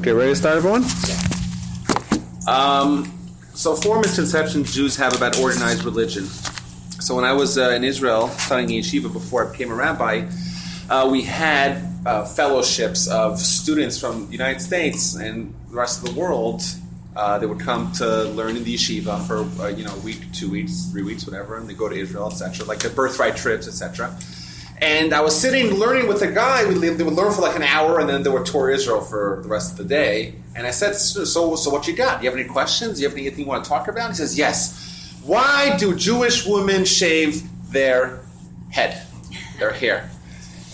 Okay, ready to start, everyone? So 4 misconceptions Jews have about organized religion. So when I was in Israel studying yeshiva before I became a rabbi, we had fellowships of students from the United States and the rest of the world. They would come to learn in the yeshiva for a week, 2 weeks, 3 weeks, whatever, and they go to Israel, etc., like the birthright trips, etc. And I was sitting learning with a guy. They would learn for like an hour, and then they would tour Israel for the rest of the day. And I said, so what you got? Do you have any questions? Do you have anything you want to talk about? He says, yes. Why do Jewish women shave their head, their hair?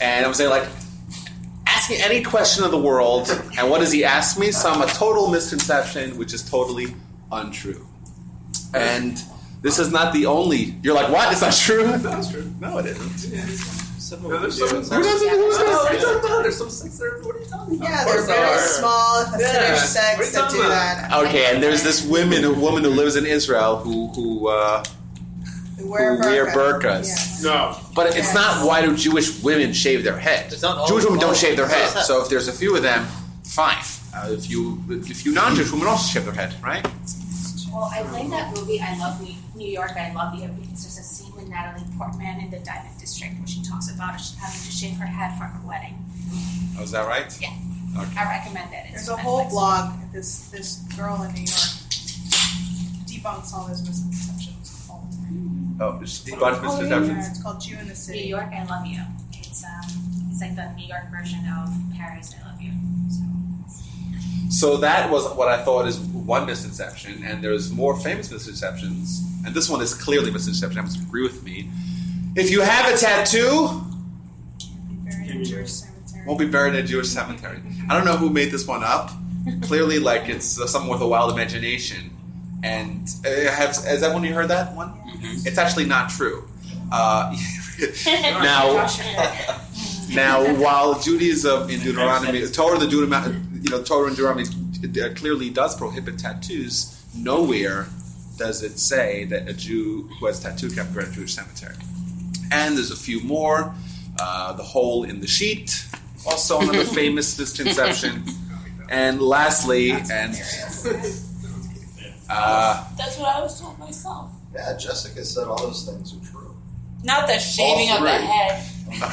And I was like, ask me any question of the world. And what does he ask me? Some a total misconception, which is totally untrue. And this is not the only. You're like, what? It's not true? That's true. No, it isn't. There's some sex there. What are you talking about? Yeah, they're very small, fetish sex that do that. Okay, and there's this woman who lives in Israel who wear burqas. Yes. No, but it's not. Why do Jewish women shave their head? Jewish women don't shave their head. So if there's a few of them, fine. If you non-Jewish women also shave their head, right? Well, I blame that movie, I Love New York, I Love You, because there's a scene with Natalie Portman in the Diamond District where she talks about having to shave her head for her wedding. Oh, is that right? Yeah. Okay. I recommend it. There's a whole blog. This girl in New York debunks all those misconceptions all the time. Oh, it's debunks misconceptions? Yeah, it's called Jew in the City. New York, I Love You. It's like the New York version of Paris, I Love You. So that was what I thought is one misconception, and there's more famous misconceptions, and this one is clearly a misconception. I must agree with me. If you have a tattoo, won't be buried in a Jewish cemetery. I don't know who made this one up. Clearly, like it's someone with a wild imagination. And has everyone heard that one? Mm-hmm. It's actually not true. Now, while Judaism in Deuteronomy, Torah and Deuteronomy clearly does prohibit tattoos, nowhere does it say that a Jew who has a tattoo can be buried in a Jewish cemetery. And there's a few more. The hole in the sheet, also another famous misconception. And lastly, that's what I was told myself. Yeah, Jessica said all those things are true. Not the shaving of the head. No,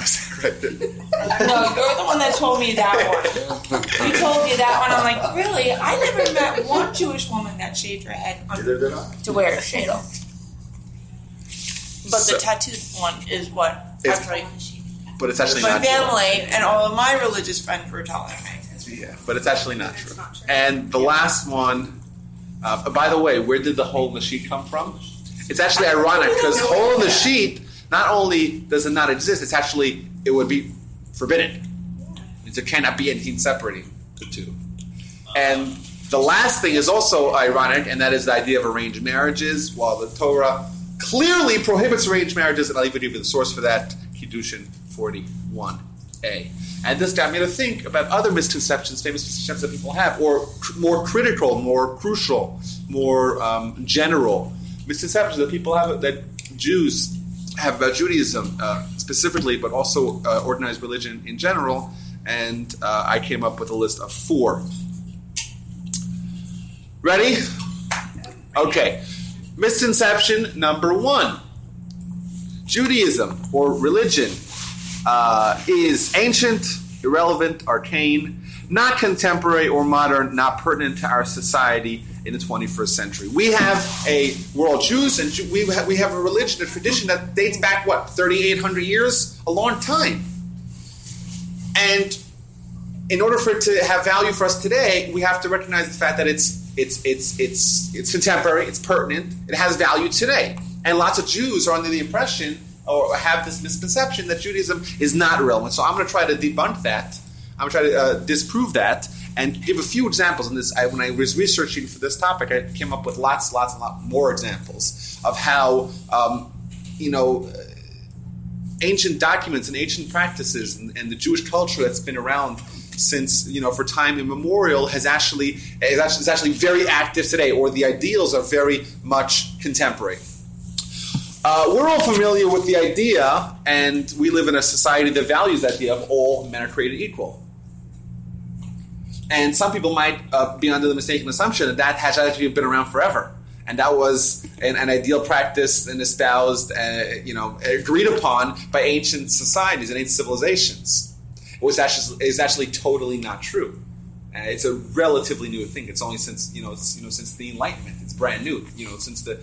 you're the one that told me that one. You told me that one. I'm like, really? I never met one Jewish woman that shaved her head to wear a shadel. But the tattooed one is what actually. But it's actually my not family and all of my religious friends were telling me. Yeah, but it's actually not true. And the last one, by the way, where did the hole in the sheet come from? It's actually ironic because hole in the sheet, not only does it not exist, it would be forbidden. There cannot be anything separating the two. And the last thing is also ironic, and that is the idea of arranged marriages. While the Torah clearly prohibits arranged marriages, and I'll even give you the source for that, Kiddushin 41a. And this got me to think about other misconceptions, famous misconceptions that people have, or more critical, more crucial, more general misconceptions that people have, that Jews have about Judaism specifically, but also organized religion in general. And I came up with a list of 4. Ready? Okay. Misconception number 1. Judaism, or religion, is ancient, irrelevant, arcane, not contemporary or modern, not pertinent to our society in the 21st century. We have we're all Jews, and we have a religion, a tradition that dates back, 3,800 years? A long time. And in order for it to have value for us today, we have to recognize the fact that it's contemporary, it's pertinent, it has value today. And lots of Jews are under the impression or have this misconception that Judaism is not relevant. So I'm going to try to debunk that. I'm going to try to disprove that and give a few examples. And when I was researching for this topic, I came up with lots more examples of how, ancient documents and ancient practices and the Jewish culture that's been around since, for time immemorial is actually very active today, or the ideals are very much contemporary. We're all familiar with the idea, and we live in a society that values the idea of all men are created equal. And some people might be under the mistaken assumption that has actually been around forever. And that was an ideal practice and espoused, agreed upon by ancient societies and ancient civilizations. It's actually totally not true. It's a relatively new thing. It's only since since the Enlightenment. It's brand new. Since to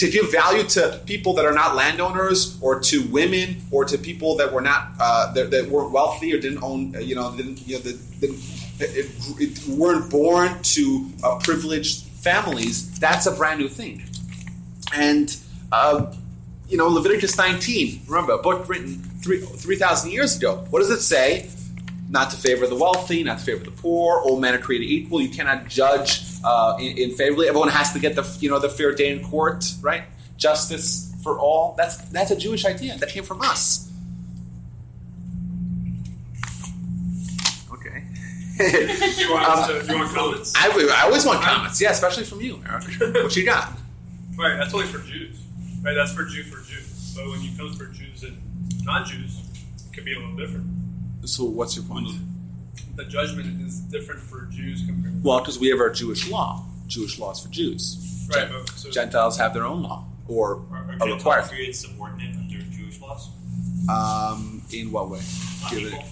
give value to people that are not landowners, or to women, or to people that were not that weren't wealthy or didn't own weren't born to privileged families. That's a brand new thing. And Leviticus 19. Remember, a book written 3,000 years ago. What does it say? Not to favor the wealthy, not to favor the poor. All men are created equal. You cannot judge in favorably. Everyone has to get the fair day in court, right? Justice for all. That's a Jewish idea that came from us. Okay. You want comments? I always want comments. Yeah, especially from you, Eric. What you got? Right, that's only for Jews. Right, that's for Jews. But when you come for Jews and non-Jews, it could be a little different. So what's your point? The judgment is different for Jews compared to... Well, because we have our Jewish law. Jewish laws for Jews. Right, but so Gentiles have their own law, or Are are Gentiles required. created subordinate under Jewish laws? In what way? Unequal?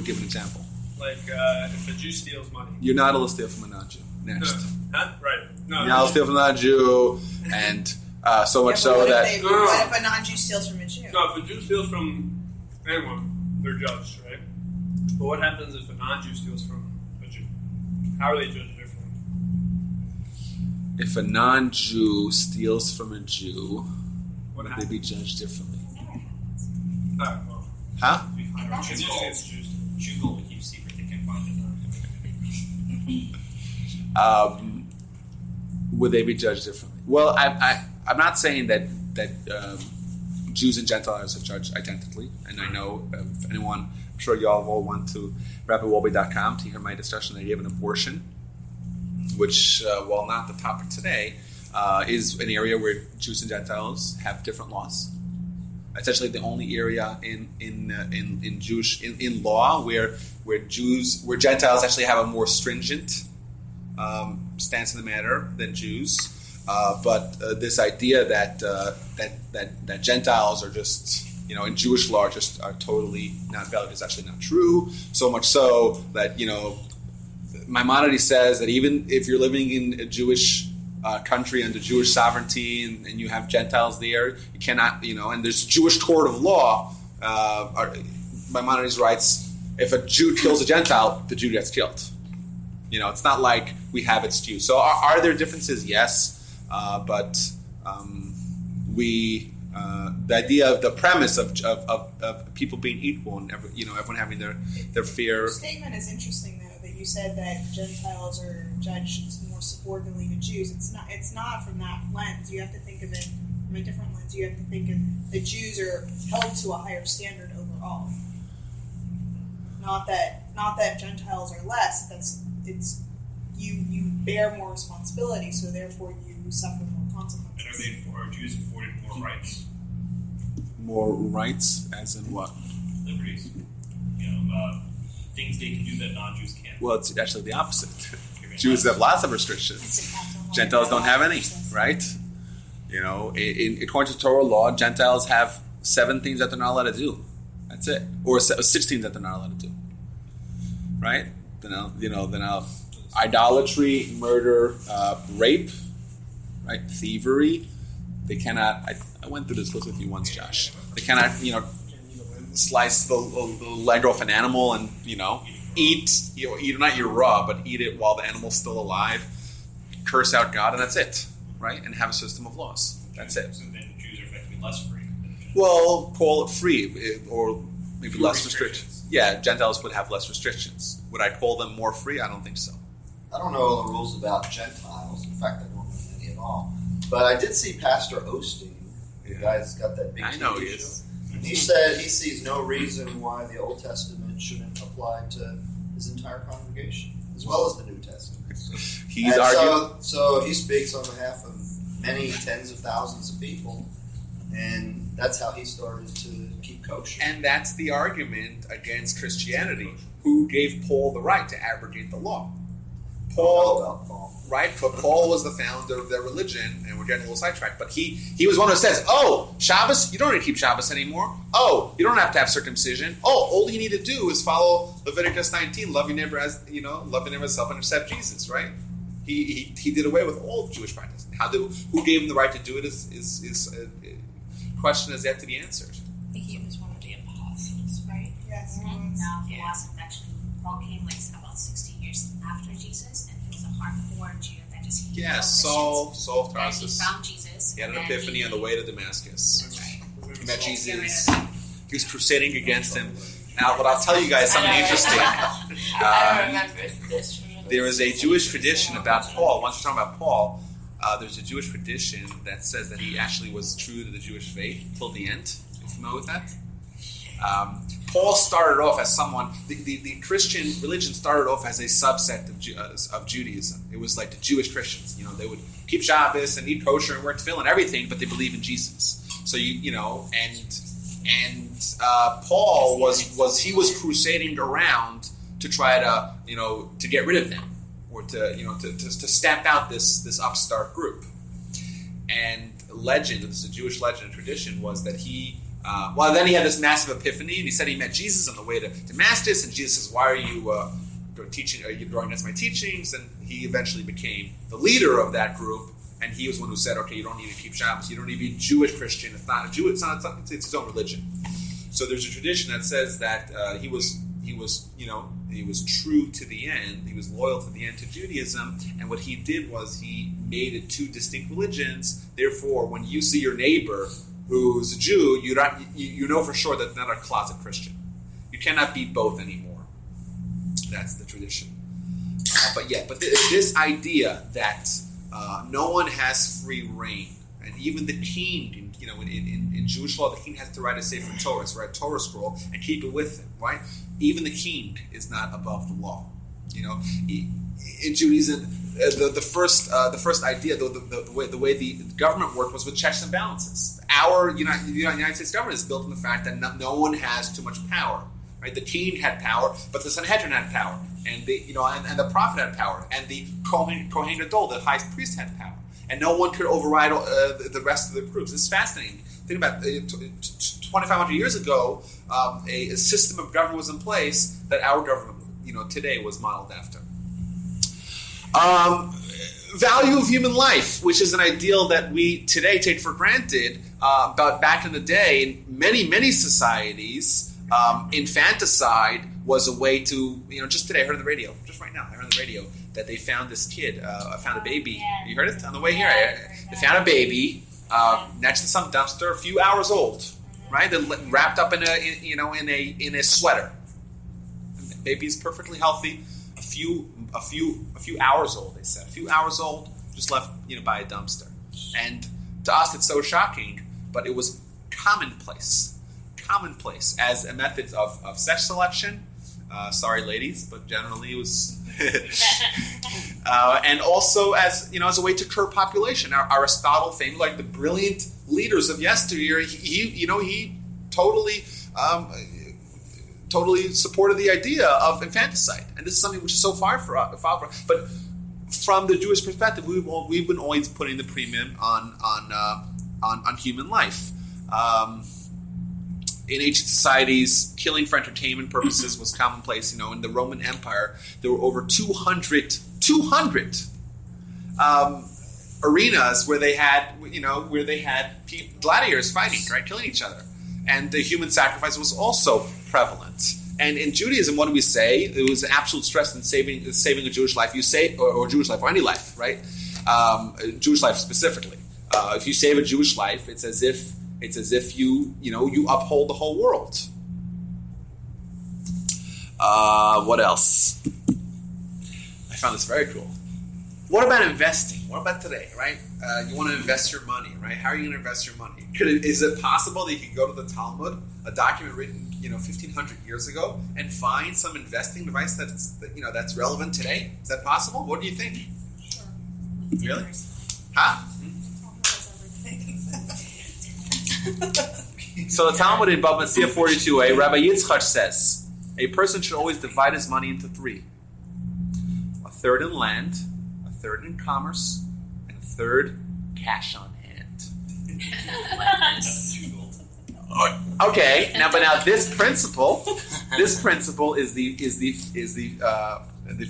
Give an example. like if a Jew steals money. You're not allowed to steal from a non-Jew. Next. Huh? Right. No. You're not allowed to steal from a non-Jew, and so much so that... What if a non-Jew steals from a Jew? No, if a Jew steals from anyone, they're judged, right? But what happens if a non-Jew steals from a Jew? How are they judged differently? If a non-Jew steals from a Jew, What would they happens? be judged differently? Well, Huh? it's usually against Jews. Jews will keep secret. They can find it. Would they be judged differently? Well, I'm not saying that Jews and Gentiles are judged identically. And I know if anyone, I'm sure y'all all went to RabbiWolbe.com to hear my discussion that he have an abortion, which, while not the topic today, is an area where Jews and Gentiles have different laws. Essentially, the only area in Jewish law where Gentiles actually have a more stringent stance in the matter than Jews. But this idea that Gentiles are just, in Jewish law just are totally not valid is actually not true. So much so that, Maimonides says that even if you're living in a Jewish country under Jewish sovereignty and you have Gentiles there, you cannot, and there's Jewish court of law. Maimonides writes, if a Jew kills a Gentile, the Jew gets killed. It's not like we have its Jews. So are there differences? Yes. But the idea of the premise of people being equal and everyone having their fair. Your statement is interesting, though, that you said that Gentiles are judged more subordinately to Jews. It's not from that lens. You have to think of it from a different lens. You have to think of the Jews are held to a higher standard overall. Not that Gentiles are less. It's you bear more responsibility, so therefore you suffer more consequences. And are Jews afforded more rights? More rights, as in what? Liberties. Things they can do that non-Jews can't. Well, it's actually the opposite. Jews have lots of restrictions. Gentiles don't have any, right? According to Torah law, Gentiles have 7 things that they're not allowed to do. That's it, or 6 things that they're not allowed to do. Right? Then idolatry, murder, rape, right? Thievery. They cannot. I went through this list with you once, Josh. They cannot, slice the leg off an animal and eat. Not your raw, but eat it while the animal's still alive. Curse out God, and that's it, right? And have a system of laws. That's it. So then Jews are effectively less free. Well, call it free, or maybe Fewer less restrictions. Yeah, Gentiles would have less restrictions. Would I call them more free? I don't think so. I don't know all the rules about Gentiles. In fact, I don't know any at all. But I did see Pastor Osteen, the guy that's got that big I know TV he show. is. He said he sees no reason why the Old Testament shouldn't apply to his entire congregation, as well as the New Testament. He's arguing. So he speaks on behalf of many tens of thousands of people, and that's how he started to keep kosher. And that's the argument against Christianity. who gave Paul the right to abrogate the law. Paul, right? But Paul was the founder of their religion, and we're getting a little sidetracked. But he was one who says, "Oh, Shabbos, you don't need to keep Shabbos anymore. Oh, you don't have to have circumcision. Oh, all you need to do is follow Leviticus 19, love your neighbor as love your neighbor as self, and accept Jesus." Right? He did away with all Jewish practice. Who gave him the right to do it is a question that's yet to be answered. I think he was one of the apostles, right? Yes. No, he wasn't actually. Paul came about 60 years after Jesus, and he was a hardcore Jew that just hated all Christians. Saul of Then he Tarsus. found Jesus. He had an and epiphany on the way to Damascus. That's right. He met Jesus. He was crusading against him. Now, but I'll tell you guys something interesting. I don't remember this. There is a Jewish tradition about Paul. Once we're talking about Paul, there's a Jewish tradition that says that he actually was true to the Jewish faith till the end. Are you familiar with that? Paul started off as someone. The Christian religion started off as a subset of Judaism. It was like the Jewish Christians. They would keep Shabbos and eat kosher and wear tefillin and everything, but they believe in Jesus. So Paul was crusading around to try to get rid of them, or to stamp out this upstart group. And legend, this is a Jewish legend and tradition, was that then he had this massive epiphany, and he said he met Jesus on the way to Damascus, and Jesus says, "Why are you teaching? Are you going against my teachings?" And he eventually became the leader of that group, and he was one who said, "Okay, you don't need to keep Shabbos. You don't need to be a Jewish Christian. It's not a Jew. It's his own religion." So there's a tradition that says that he was true to the end. He was loyal to the end to Judaism, and what he did was he made it two distinct religions. Therefore, when you see your neighbor who's a Jew, you know for sure that they're not a closet Christian. You cannot be both anymore. That's the tradition. But this idea that no one has free reign, and even the king, in Jewish law, the king has to write a Sefer Torah, so write a Torah scroll and keep it with him, right? Even the king is not above the law. In Judaism, the first idea, the way the government worked was with checks and balances. Our United States government is built on the fact that no one has too much power. Right? The king had power, but the Sanhedrin had power, and the prophet had power, and the Kohen Gadol, the high priest, had power, and no one could override the rest of the groups. It's fascinating. Think about 2,500 years ago, a system of government was in place that our government, today was modeled after. Value of human life, which is an ideal that we today take for granted, but back in the day, in many societies, infanticide was a way to, just today I heard on the radio, just right now, I heard on the radio that they found this kid, found a baby. Yeah. You heard it on the way here? They found a baby next to some dumpster, a few hours old, right? They're wrapped up in a sweater. The baby's perfectly healthy. A few hours old, they said. A few hours old, just left, by a dumpster. And to us, it's so shocking, but it was commonplace as a method of sex selection. Sorry, ladies, but generally it was, and also as a way to curb population. Aristotle, famed like the brilliant leaders of yesteryear, he totally supported the idea of infanticide, and this is something which is so far for us. But from the Jewish perspective, we've been always putting the premium on human life. In ancient societies, killing for entertainment purposes was commonplace. In the Roman Empire, there were over 200 arenas where they had gladiators fighting, right, killing each other, and the human sacrifice was also prevalent. And in Judaism, what do we say? It was an absolute stress in saving a Jewish life. You say, or Jewish life, or any life, right? Jewish life specifically. If you save a Jewish life, it's as if you uphold the whole world. What else? I found this very cool. What about investing? What about today, right? You want to invest your money, right? How are you going to invest your money? Is it possible that you can go to the Talmud, a document written 1,500 years ago, and find some investing advice that's relevant today? Is that possible? What do you think? Sure. Really? Huh? Everything. So the Talmud in Bava Metzia 42a, Rabbi Yitzchak says, A person should always divide his money into three. A third in land, a third in commerce, and a third cash on hand. Okay, now this principle is the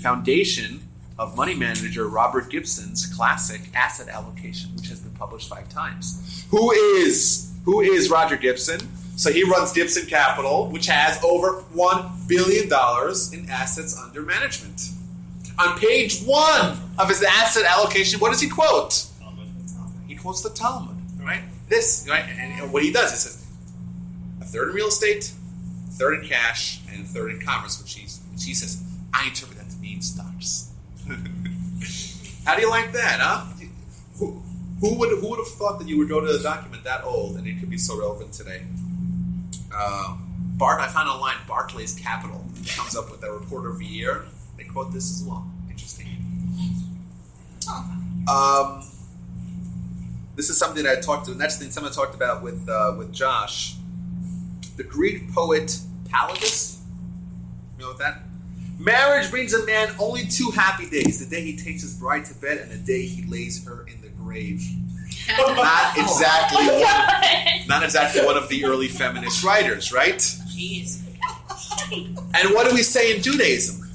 foundation of money manager Robert Gibson's classic Asset Allocation, which has been published 5 times. Who is Roger Gibson? So he runs Gibson Capital, which has over $1 billion in assets under management. On page 1 of his Asset Allocation, what does he quote? He quotes the Talmud, right? And what he does is says a third in real estate, a third in cash, and a third in commerce, which he says, I interpret that to mean stocks. How do you like that, huh? Who would have thought that you would go to a document that old and it could be so relevant today? I found online Barclays Capital comes up with their report every year. They quote this as well. Interesting. This is something that I talked to. The next thing someone talked about with Josh, the Greek poet Palladius. You know what that? Marriage brings a man only 2 happy days: the day he takes his bride to bed and the day he lays her in the grave. Not exactly one of the early feminist writers, right? Jeez. And what do we say in Judaism?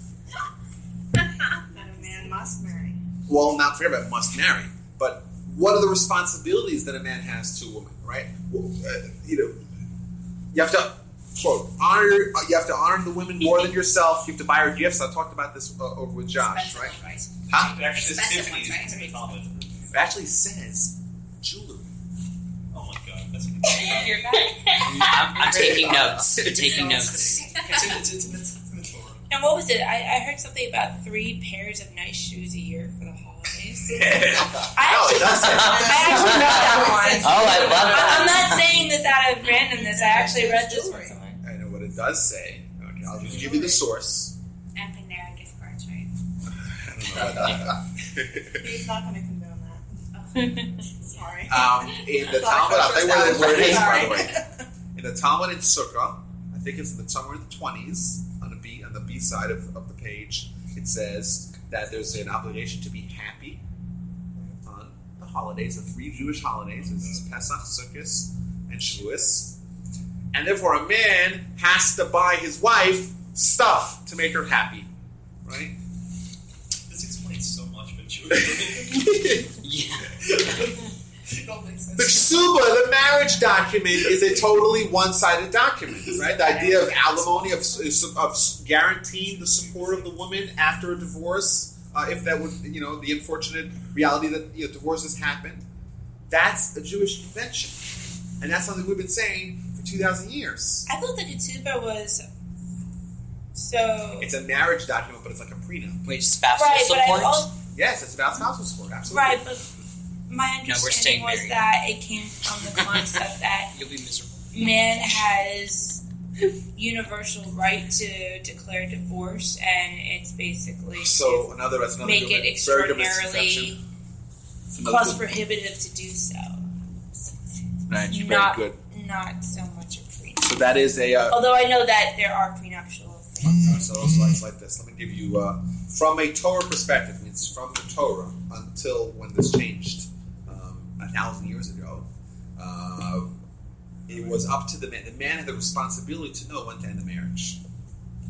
That a man must marry. Well, not forget about must marry, but what are the responsibilities that a man has to a woman, right? You have to quote honor. You have to honor the women more than yourself. You have to buy her gifts. I talked about this over with Josh, right? Huh? It actually says Expensive Tiffany's ones, right? in the Talmud. It actually says jewelry. Oh my god, that's You're back. I'm taking notes. Taking notes. it's in the Torah. And what was it? I heard something about 3 pairs of nice shoes a year for the holidays. No, it does say. I actually know that one. Oh, I love that. I'm not saying this out of randomness. I actually read this from someone. I know what it does say. Okay, I'll just give you the source. And Panera gift cards, right? I don't know about that. He's not going to condone that. Sorry. In the Talmud, I'll tell you where it is, by the way. Sorry. In the Talmud in Sukkah, I think it's somewhere in the 20s, on the B side of the page, it says that there's an obligation to be happy on the holidays, the 3 Jewish holidays. This is Pesach, Sukkot, and Shavuos. And therefore, a man has to buy his wife stuff to make her happy, right? This explains so much about Jewish women. The ksuba, the marriage document, is a totally one-sided document, right? The idea of alimony, of guaranteeing the support of the woman after a divorce, if that would, the unfortunate reality that divorces happen, that's a Jewish convention, and that's something we've been saying for 2,000 years. I thought the ketubah was so. It's a marriage document, but it's like a prenup. Wait, spousal Right, but I support? also Yes, it's about spousal support. Absolutely. right, but my No, we're staying understanding was married. that it came from the concept that You'll be miserable. man has universal right to declare divorce, and it's basically So to that's another make good, it very good extraordinarily misconception. It's another cost good- prohibitive to do so. Right, very Not good. not so much a prenup. So that is a. Although I know that there are prenuptial things. So it's like this. Let me give you from a Torah perspective. It's from the Torah until when this changed 1,000 years ago. It was up to the man. The man had the responsibility to know when to end the marriage.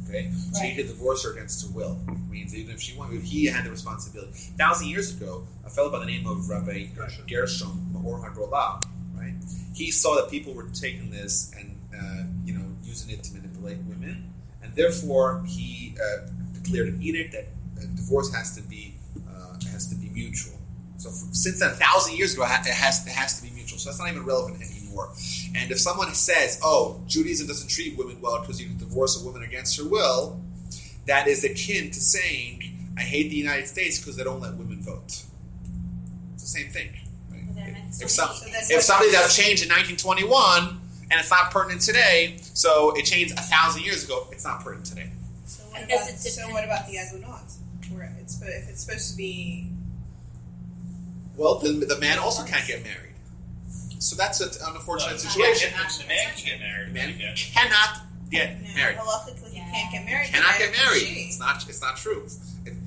Okay, so he could divorce her against her will. It means even if she wanted, he had the responsibility. 1,000 years ago, a fellow by the name of Rabbi Gershom Mahor HaGrolah, right? He saw that people were taking this and using it to manipulate women, and therefore he declared an edict that divorce has to be mutual. So since then, 1,000 years ago, it has to be mutual. So that's not even relevant anymore. And if someone says, "Oh, Judaism doesn't treat women well because you can divorce a woman against her will," that is akin to saying, "I hate the United States because they don't let women vote." It's the same thing. Right? If something that changed in 1921 and it's not pertinent today, so it changed 1,000 years ago, it's not pertinent today. So I what, guess about, it's so what about the agunot? Where if it's supposed to be... Well, the man also can't get married. So that's an unfortunate The situation. man can get married. The man Yeah. cannot get No, married. halakhically, he Yeah. can't get married. Cannot get married. She. It's not true.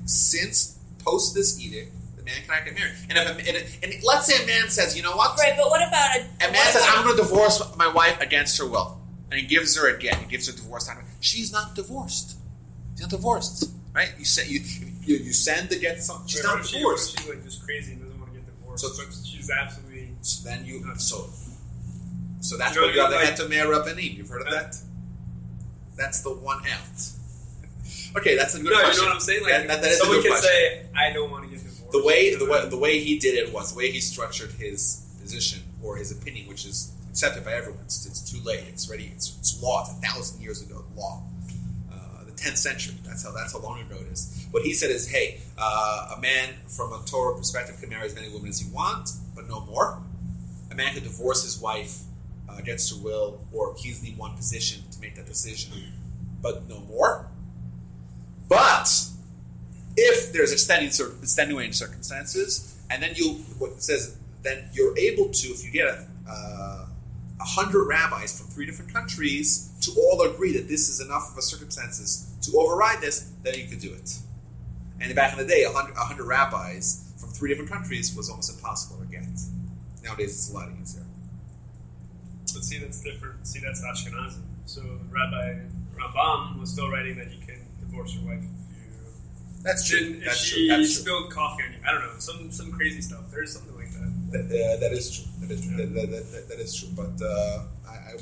Since post this edict, the man cannot get married. And let's say a man says, you know what? Right, but what about A man says, I'm going to divorce my wife against her will. And he gives her a get. He gives her a divorce document. She's not divorced. She's not divorced. Right? You send the get to someone. She's not divorced. She's like just crazy and doesn't want to get divorced. So- But she's absolutely. So that's You know, what you have like- to Meir Rabbanim. You've heard of that? That's the one out. Okay, that's a good No, question. you know what I'm saying? Like, that is a someone good can question. say, "I don't want to get divorced." The way he did it was the way he structured his position or his opinion, which is accepted by everyone. It's too late. It's ready. It's law. It's 1,000 years ago. Law. The 10th century. That's how long ago it is. What he said is, hey, a man from a Torah perspective can marry as many women as he wants, but no more. A man could divorce his wife against her will, or he's the one position to make that decision, but no more. But if there's extenuating circumstances, and then then you're able to, if you get 100 rabbis from 3 different countries to all agree that this is enough of a circumstances to override this, then you could do it. And back in the day, 100 rabbis from 3 different countries was almost impossible to get. Nowadays, it's a lot easier. But see, that's different. See, that's Ashkenazim. So Rabbi Rambam was still writing that you can divorce your wife That's true. if That's she true. That's true. spilled coffee on you. I don't know, some crazy stuff. There's something like that. That is true. That is true. But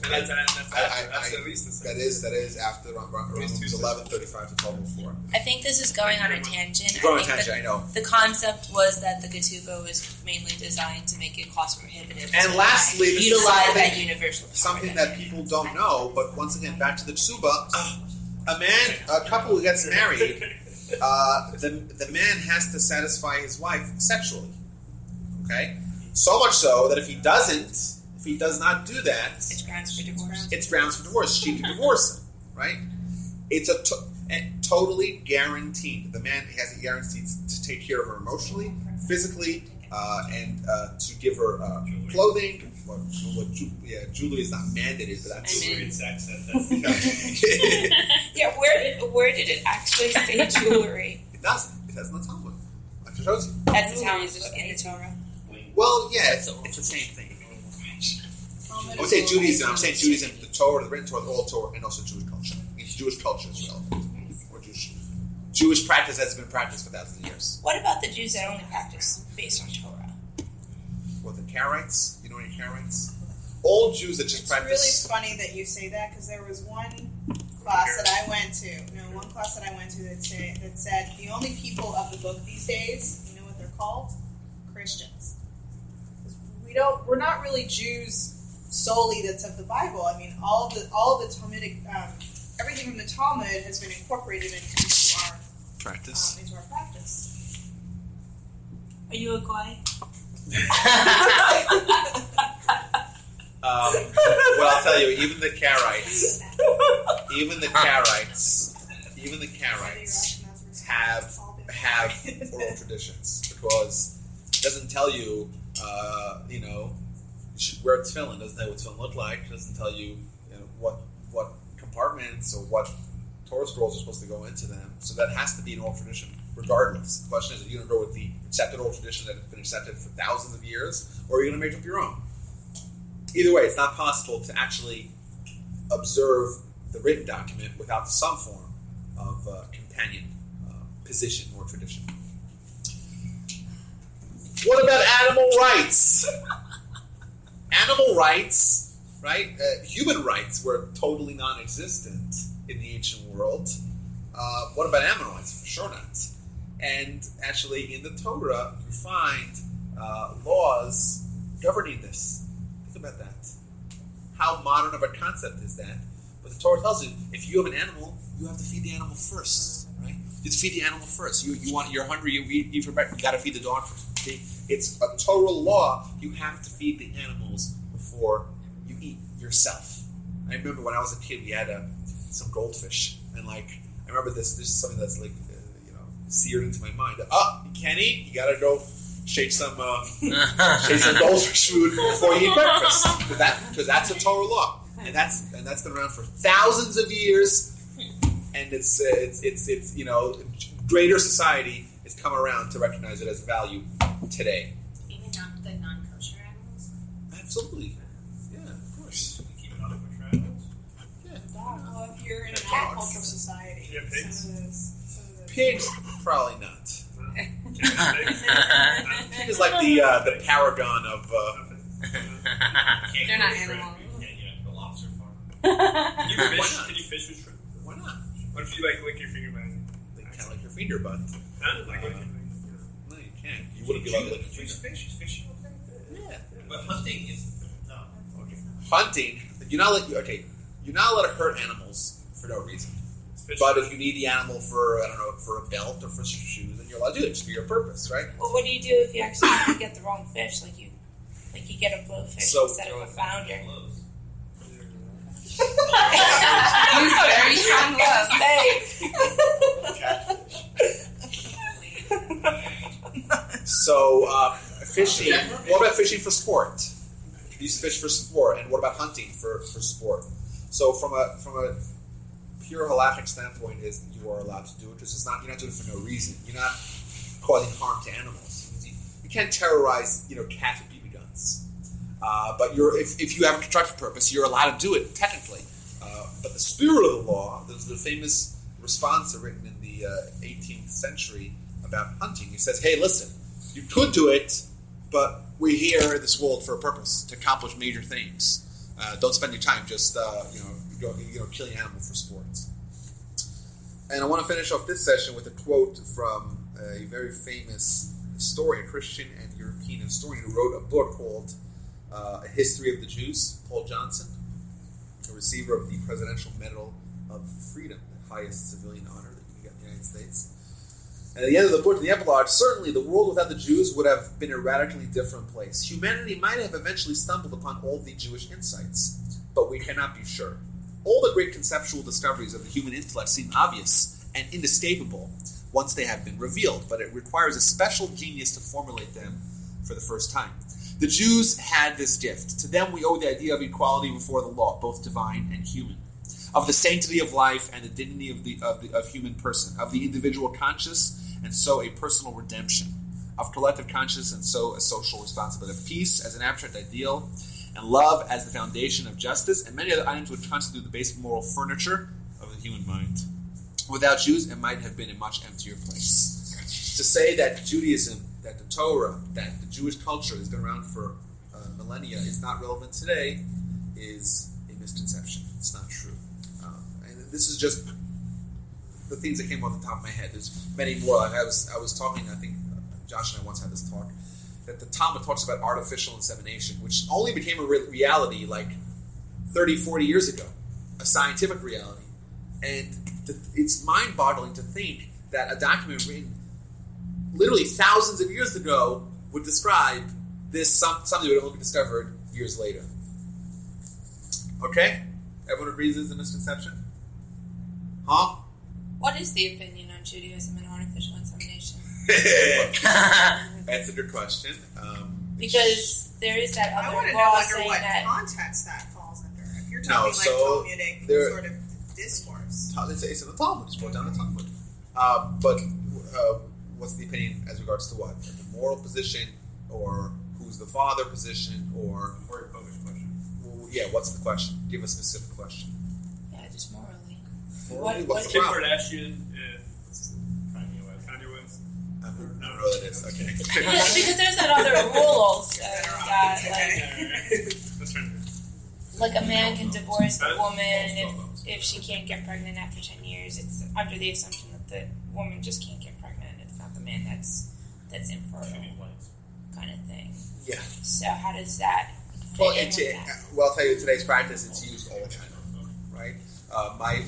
That's at least the same. that is after around 11:35 to 12:04. I think this is going on a tangent. Going on a I think tangent, I know. The concept was that the ketubah was mainly designed to make it cost prohibitive. And to lastly, this is utilize something- that universal. Something that people don't know, but once again, back to the tsuba, a couple who gets married, the man has to satisfy his wife sexually. Okay, so much so that if he does not do that, It's grounds for divorce. it's grounds for divorce. She can divorce him, right? It's totally guaranteed. The man has a guarantee to take care of her emotionally, physically, and to give her clothing. Jewelry is not mandated, but that's Weird sex. Yeah, where did it actually say jewelry? It doesn't. It says in the Talmud. Like it shows you. That's the Talmud in the Torah. Well, yeah, it's the same thing. I would say Judaism. I'm saying Judaism, the Torah, the written Torah, the oral Torah, and also Jewish culture. Jewish culture is relevant. Or Jewish practice has been practiced for thousands of years. What about the Jews that only practice based on Torah? What, the Karaites? You know any Karaites? All Jews that just It's practice. really funny that you say that because there was one class that I went to. One class that I went to that said the only people of the book these days, you know what they're called? Christians. We're not really Jews solely that's of the Bible. I mean, all of the Talmudic, everything from the Talmud has been incorporated into our Practice. into our practice. Are you a guy? Well, I'll tell you, even the Karaites have oral traditions because it doesn't tell you, you should wear tefillin. It doesn't tell you what tefillin look like. It doesn't tell you, what compartments or what Torah scrolls are supposed to go into them. So that has to be an oral tradition, regardless. The question is, are you going to go with the accepted oral tradition that has been accepted for thousands of years, or are you going to make up your own? Either way, it's not possible to actually observe the written document without some form of companion position or tradition. What about animal rights? Animal rights, right? Human rights were totally non-existent in the ancient world. What about animal rights? For sure not. And actually, in the Torah, you find laws governing this. Think about that. How modern of a concept is that? But the Torah tells you, if you have an animal, you have to feed the animal first, right? You have to feed the animal first. You're hungry, you eat for breakfast, you got to feed the dog first. See? It's a Torah law. You have to feed the animals before you eat yourself. I remember when I was a kid, we had some goldfish, and I remember this is something that's seared into my mind. You can't eat. You got to go shake some goldfish food before you eat breakfast, because that's a Torah law, and that's been around for thousands of years, and it's greater society has come around to recognize it as value today. Even not the non-kosher animals? Absolutely. Yeah, of course. Keep it on the kosher animals. Yeah. Well, if you're in an Cats. agricultural society, Yeah, pigs. some of those Pigs, probably not. Pigs. Pig is like the paragon of. They're not animals. The lobster farm. Can you Why fish? not? Can you fish with shrimp? Why not? What if you like lick your finger by it? They kind of like your finger, but Huh? Like lick your finger. no, you can't. You wouldn't be allowed to lick your Use finger. fish. Is fishing okay? Yeah. But hunting is no. Okay. Hunting, you're not allowed to hurt animals for no reason. Fish. But if you need the animal for for a belt or for some shoes, then you're allowed to do it just for your purpose, right? Well, what do you do if you actually get the wrong fish? Like you get a blowfish So- instead of a flounder. Gloves. Use very strong gloves. So fishing. What about fishing for sport? You use fish for sport, and what about hunting for sport? So from a pure halakhic standpoint, is you are allowed to do it. Just you're not doing it for no reason. You're not causing harm to animals. You can't terrorize cats with BB guns. But if you have a constructive purpose, you're allowed to do it technically. But the spirit of the law, there's the famous response written in the 18th century about hunting. He says, "Hey, listen, you could do it, but we're here in this world for a purpose, to accomplish major things. Don't spend your time just killing an animal for sports." And I want to finish off this session with a quote from a very famous historian, Christian and European historian, who wrote a book called A History of the Jews, Paul Johnson, a receiver of the Presidential Medal of Freedom, the highest civilian honor that you can get in the United States. And at the end of the book, the epilogue, certainly the world without the Jews would have been a radically different place. Humanity might have eventually stumbled upon all the Jewish insights, but we cannot be sure. All the great conceptual discoveries of the human intellect seem obvious and inescapable once they have been revealed, but it requires a special genius to formulate them for the first time. The Jews had this gift. To them we owe the idea of equality before the law, both divine and human, of the sanctity of life and the dignity of human person, of the individual conscious and so a personal redemption, of collective conscience and so a social responsibility, of peace as an abstract ideal, and love as the foundation of justice, and many other items which constitute the basic moral furniture of the human mind. Without Jews, it might have been a much emptier place. To say that Judaism, that the Torah, that the Jewish culture has been around for millennia is not relevant today is a misconception. It's not true. And this is just the things that came off the top of my head. There's many more. Like I was talking, I think Josh and I once had this talk, that the Talmud talks about artificial insemination, which only became a reality like 30, 40 years ago, a scientific reality. And it's mind-boggling to think that a document written literally thousands of years ago would describe this something that would only be discovered years later. Okay? Everyone agrees this is a misconception? Huh? What is the opinion on Judaism and artificial insemination? That's a good question. Because there is that I other want to know law under saying what that. context that falls under. If you're No, talking so Talmudic there- sort of discourse. It's in the Talmud. It's brought down the Talmud. But what's the opinion as regards to what? The moral position, or who's the father position, or Very Polish question. well, yeah? What's the question? Give a specific question. Yeah, just morally. Morally, What- what's the Kim problem? Kardashian and Kanye West. I don't know what that is. Okay. Because there's that other rule also that That's right. like a man can divorce the woman if she can't get pregnant after 10 years. It's under the assumption that the woman just can't get pregnant. It's not the man that's infertile kind of thing. Yeah. So how does that fit Well, in with that? I'll tell you, today's practice, it's used all the time, right?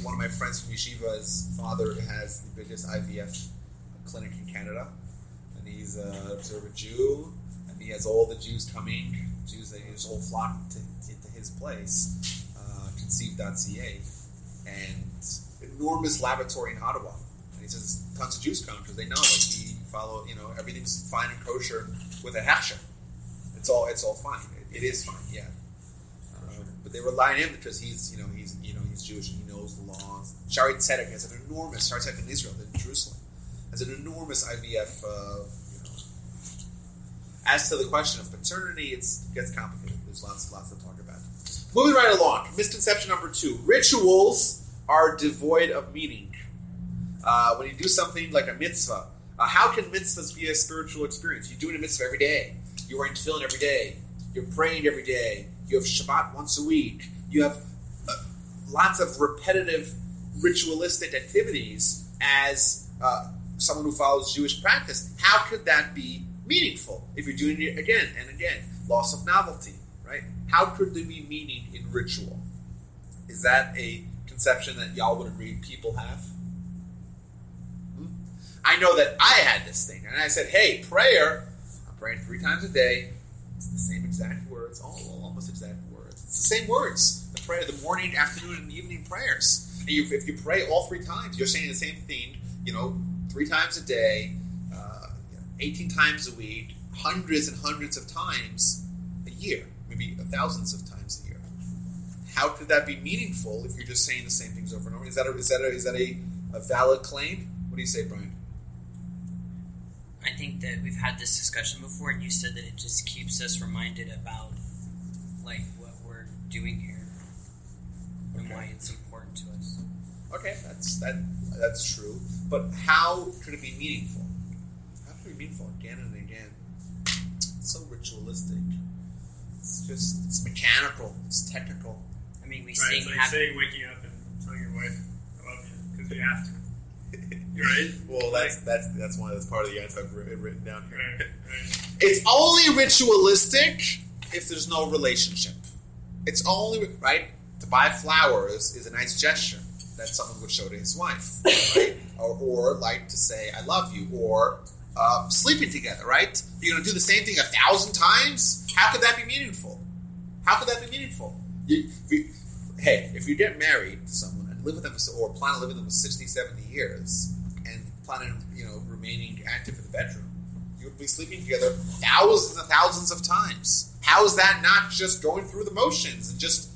One of my friends from Yeshiva's father has the biggest IVF clinic in Canada, and he's an observant Jew, and he has all the Jews coming, his whole flock to his place, conceive.ca, and enormous laboratory in Ottawa. And he says tons of Jews come because they know, like, we follow, everything's fine and kosher with a hechsher. It's all fine. It is fine, yeah. but they rely on him because he's Jewish and he knows the laws. Shari Tzedek has an enormous Shari Tzedek in Israel, in Jerusalem, has an enormous IVF. As to the question of paternity, it gets complicated. There's lots to talk about. Moving right along, misconception number 2: rituals are devoid of meaning. When you do something like a mitzvah, how can mitzvahs be a spiritual experience? You're doing a mitzvah every day. You're wearing tefillin every day. You're praying every day. You have Shabbat once a week. You have lots of repetitive ritualistic activities as someone who follows Jewish practice. How could that be meaningful if you're doing it again and again? Loss of novelty, right? How could there be meaning in ritual? Is that a conception that y'all would agree people have? I know that I had this thing, and I said, hey, prayer, I'm praying 3 times a day. It's the same exact words, almost exact words. It's the same words. The prayer, the morning, afternoon, and evening prayers. And if you pray all 3 times, you're saying the same thing, 3 times a day, 18 times a week, hundreds and hundreds of times a year, maybe thousands of times a year. How could that be meaningful if you're just saying the same things over and over? Is that a valid claim? What do you say, Brian? I think that we've had this discussion before, and you said that it just keeps us reminded about what we're doing here and why it's important to us. Okay, that's true. But how could it be meaningful? How could it be meaningful again and again? It's so ritualistic. It's mechanical. It's technical. I mean, we Right, sing it's like happy. saying waking up and telling your wife, I love you, because you have to. You're right? Well, that's part of the answer I've written down here. Right. It's only ritualistic if there's no relationship. It's only, right? To buy flowers is a nice gesture that someone would show to his wife, right? or like to say, I love you, or sleeping together, right? You're going to do the same thing 1,000 times? How could that be meaningful? How could that be meaningful? If you get married to someone and live with them or plan to live with them for 60, 70 years and plan on, remaining active in the bedroom, you would be sleeping together thousands and thousands of times. How is that not just going through the motions and just...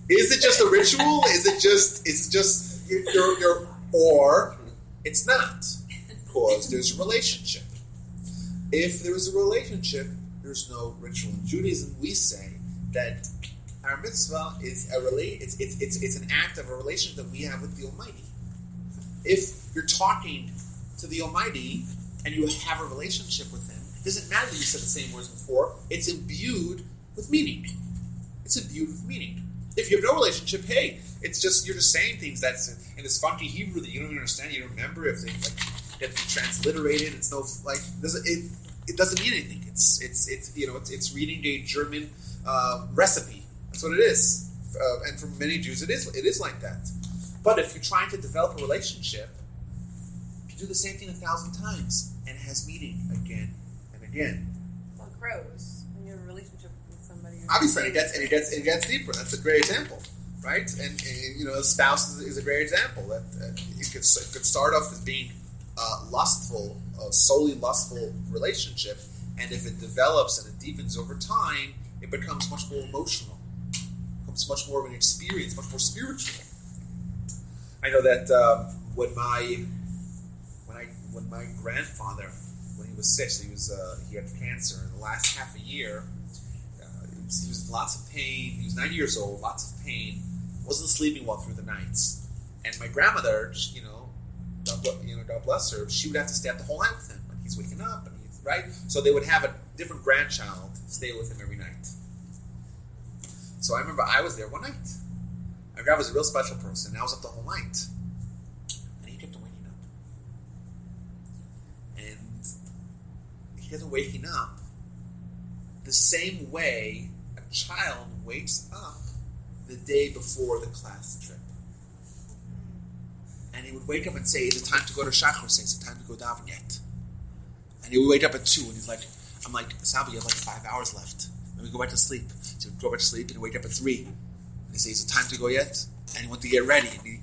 Is it just a ritual? Is it just you're or it's not, because there's a relationship. If there is a relationship, there's no ritual. In Judaism, we say that our mitzvah is it's an act of a relationship that we have with the Almighty. If you're talking to the Almighty and you have a relationship with Him, it doesn't matter that you said the same words before. It's imbued with meaning. It's imbued with meaning. If you have no relationship, hey, it's just you're just saying things that's in this funky Hebrew that you don't even understand. You don't remember if they get transliterated. It's no it doesn't mean anything. It's reading a German recipe. That's what it is. And for many Jews, it is like that. But if you're trying to develop a relationship, you do the same thing 1,000 times, and it has meaning again and again. Well, it grows when you have a relationship with somebody. Obviously, it gets deeper. That's a great example, right? And a spouse is a great example. That it could start off as being lustful, a solely lustful relationship, and if it develops and it deepens over time, it becomes much more emotional. It becomes much more of an experience, much more spiritual. I know that when my grandfather, when he was sick, he had cancer. In the last half a year, he was in lots of pain. He was 90 years old, lots of pain. Wasn't sleeping well through the nights. And my grandmother, God bless her, she would have to stay up the whole night with him. Like he's waking up, and he's right. So they would have a different grandchild stay with him every night. So I remember I was there one night. My grandma was a real special person, and I was up the whole night. And he kept on waking up. And he kept on waking up the same way a child wakes up the day before the class trip. And he would wake up and say, is it time to go to Shachar? Say, is it time to go daven yet? And he would wake up at 2, and he's like, I'm like, Saba, you have 5 hours left. Let me go back to sleep. So he'd go back to sleep, and he'd wake up at 3. And he'd say, is it time to go yet? And he went to get ready. And he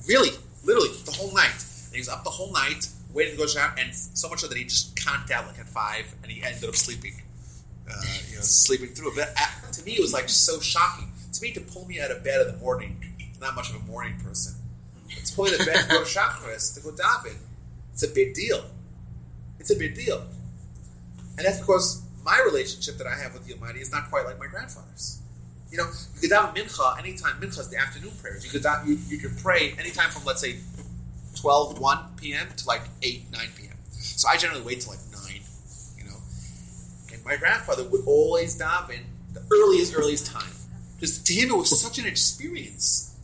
really, literally, the whole night. And he was up the whole night, waiting to go to shower, and so much so that he just conked out at 5, and he ended up sleeping. sleeping through it. But to me, it was like so shocking. To me, to pull me out of bed in the morning, I'm not much of a morning person. But to pull me out of bed to go chakras, to go daven, it's a big deal. It's a big deal. And that's because my relationship that I have with the Almighty is not quite like my grandfather's. You could daven mincha anytime. Mincha is the afternoon prayers. You could pray anytime from, let's say, 1 p.m. to like 8, 9 p.m. So I generally wait till like 9, And my grandfather would always daven the earliest time. Because to him it was such an experience.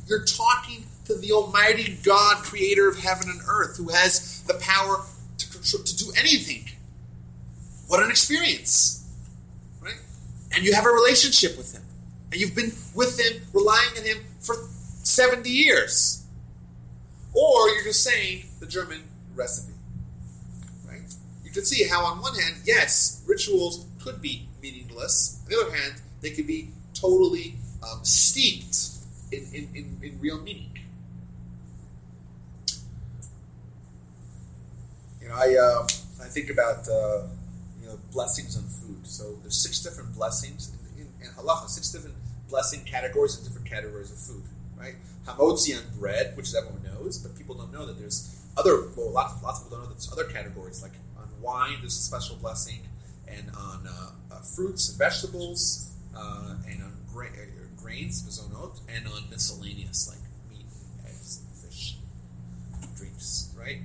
You're talking to the Almighty God, creator of heaven and earth, who has the power to do anything. What an experience, right? And you have a relationship with him. And you've been with him, relying on him for 70 years. Or you're just saying the German recipe, right? You can see how on one hand, yes, rituals could be meaningless. On the other hand, they could be totally steeped in real meaning. I think about blessings on food. So there's 6 different blessings in halacha, 6 different blessing categories and different categories of food, right? Hamotzi on bread, which everyone knows, but people don't know that there's lots of people don't know that there's other categories, like on wine there's a special blessing, and on fruits and vegetables, and on grains, mezonot, and on miscellaneous, like meat, eggs, fish, drinks, right?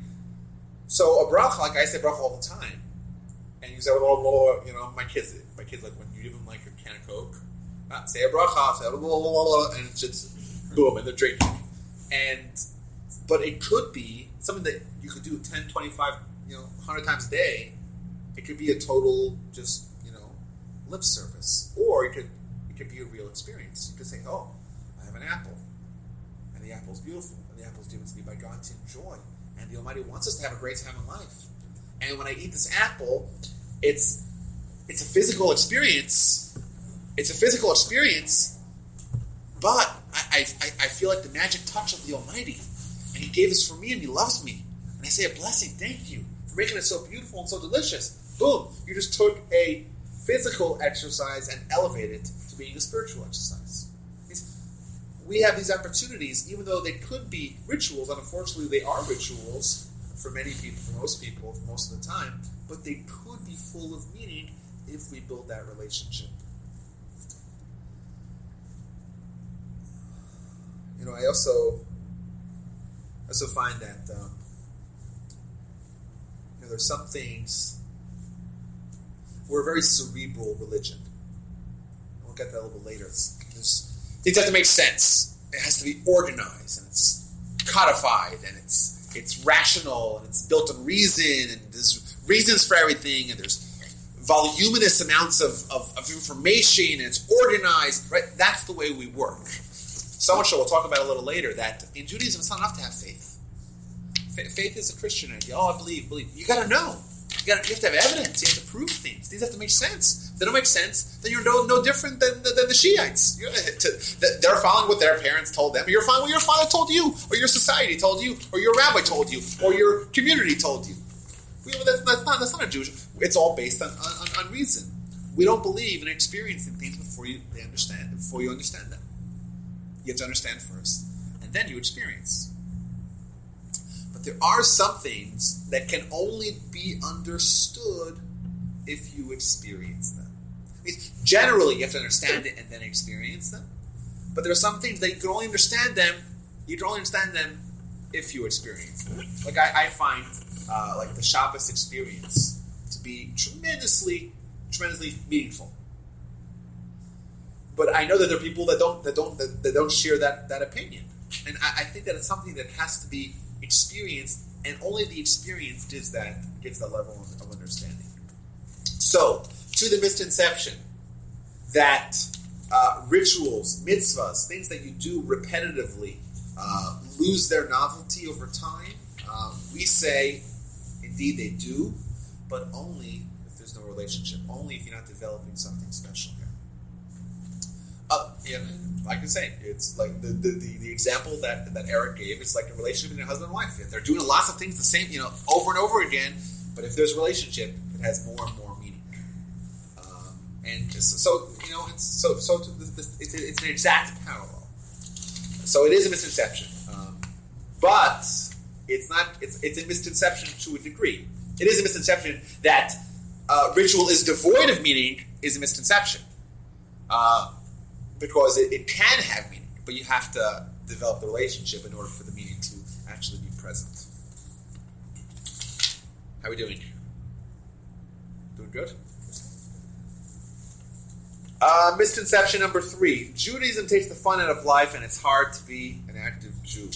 So a bracha, like I say bracha all the time, and you say, my kids, like when you give them like a can of Coke, say a bracha, say and it's just boom, and they're drinking. But it could be something that you could do 10, 25, 100 times a day. It could be a total just, lip service. Or it could be a real experience. You could say, oh, I have an apple. And the apple's beautiful. And the apple's given to me by God to enjoy. And the Almighty wants us to have a great time in life. And when I eat this apple, it's a physical experience. It's a physical experience, but I feel like the magic touch of the Almighty. And He gave this for me, and He loves me. And I say a blessing, thank you for making it so beautiful and so delicious. Boom, you just took a physical exercise and elevated it to being a spiritual exercise. We have these opportunities, even though they could be rituals, and unfortunately they are rituals for many people, for most people, for most of the time, but they could be full of meaning if we build that relationship. I also find that there's some things. We're a very cerebral religion. We'll get that a little bit later. Things have to make sense. It has to be organized, and it's codified, and it's rational, and it's built on reason, and there's reasons for everything, and there's voluminous amounts of information, and it's organized. Right? That's the way we work. So much so, we'll talk about it a little later, that in Judaism it's not enough to have faith. Faith is a Christian idea. Oh, I believe. You got to know. You have to have evidence. You have to prove things. Things have to make sense. If they don't make sense, then you're no different than the Shiites. They're following what their parents told them, or you're following what your father told you, or your society told you, or your rabbi told you, or your community told you. That's not a Jewish. It's all based on reason. We don't believe in experiencing things before you understand them. You have to understand first, and then you experience. But there are some things that can only be understood if you experience them. Generally, you have to understand it and then experience them. But there are some things that you can only understand them. You can only understand them if you experience them. Like I find, like the Shabbos experience to be tremendously meaningful. But I know that there are people that don't share that opinion, and I think that it's something that has to be experienced, and only the experience gives that level of understanding. So, to the misconception that rituals, mitzvahs, things that you do repetitively lose their novelty over time, we say, indeed they do, but only if there's no relationship, only if you're not developing something special here. Like I say, it's like the example that Eric gave. It's like a relationship between a husband and wife. They're doing lots of things the same, over and over again. But if there's a relationship, it has more and more meaning. And so it's an exact parallel. So it is a misconception, but it's not. It's a misconception to a degree. It is a misconception that ritual is devoid of meaning is a misconception because it can have meaning, but you have to develop the relationship in order for the meaning to actually be present. How are we doing? Doing good? Misconception number 3. Judaism takes the fun out of life and it's hard to be an active Jew.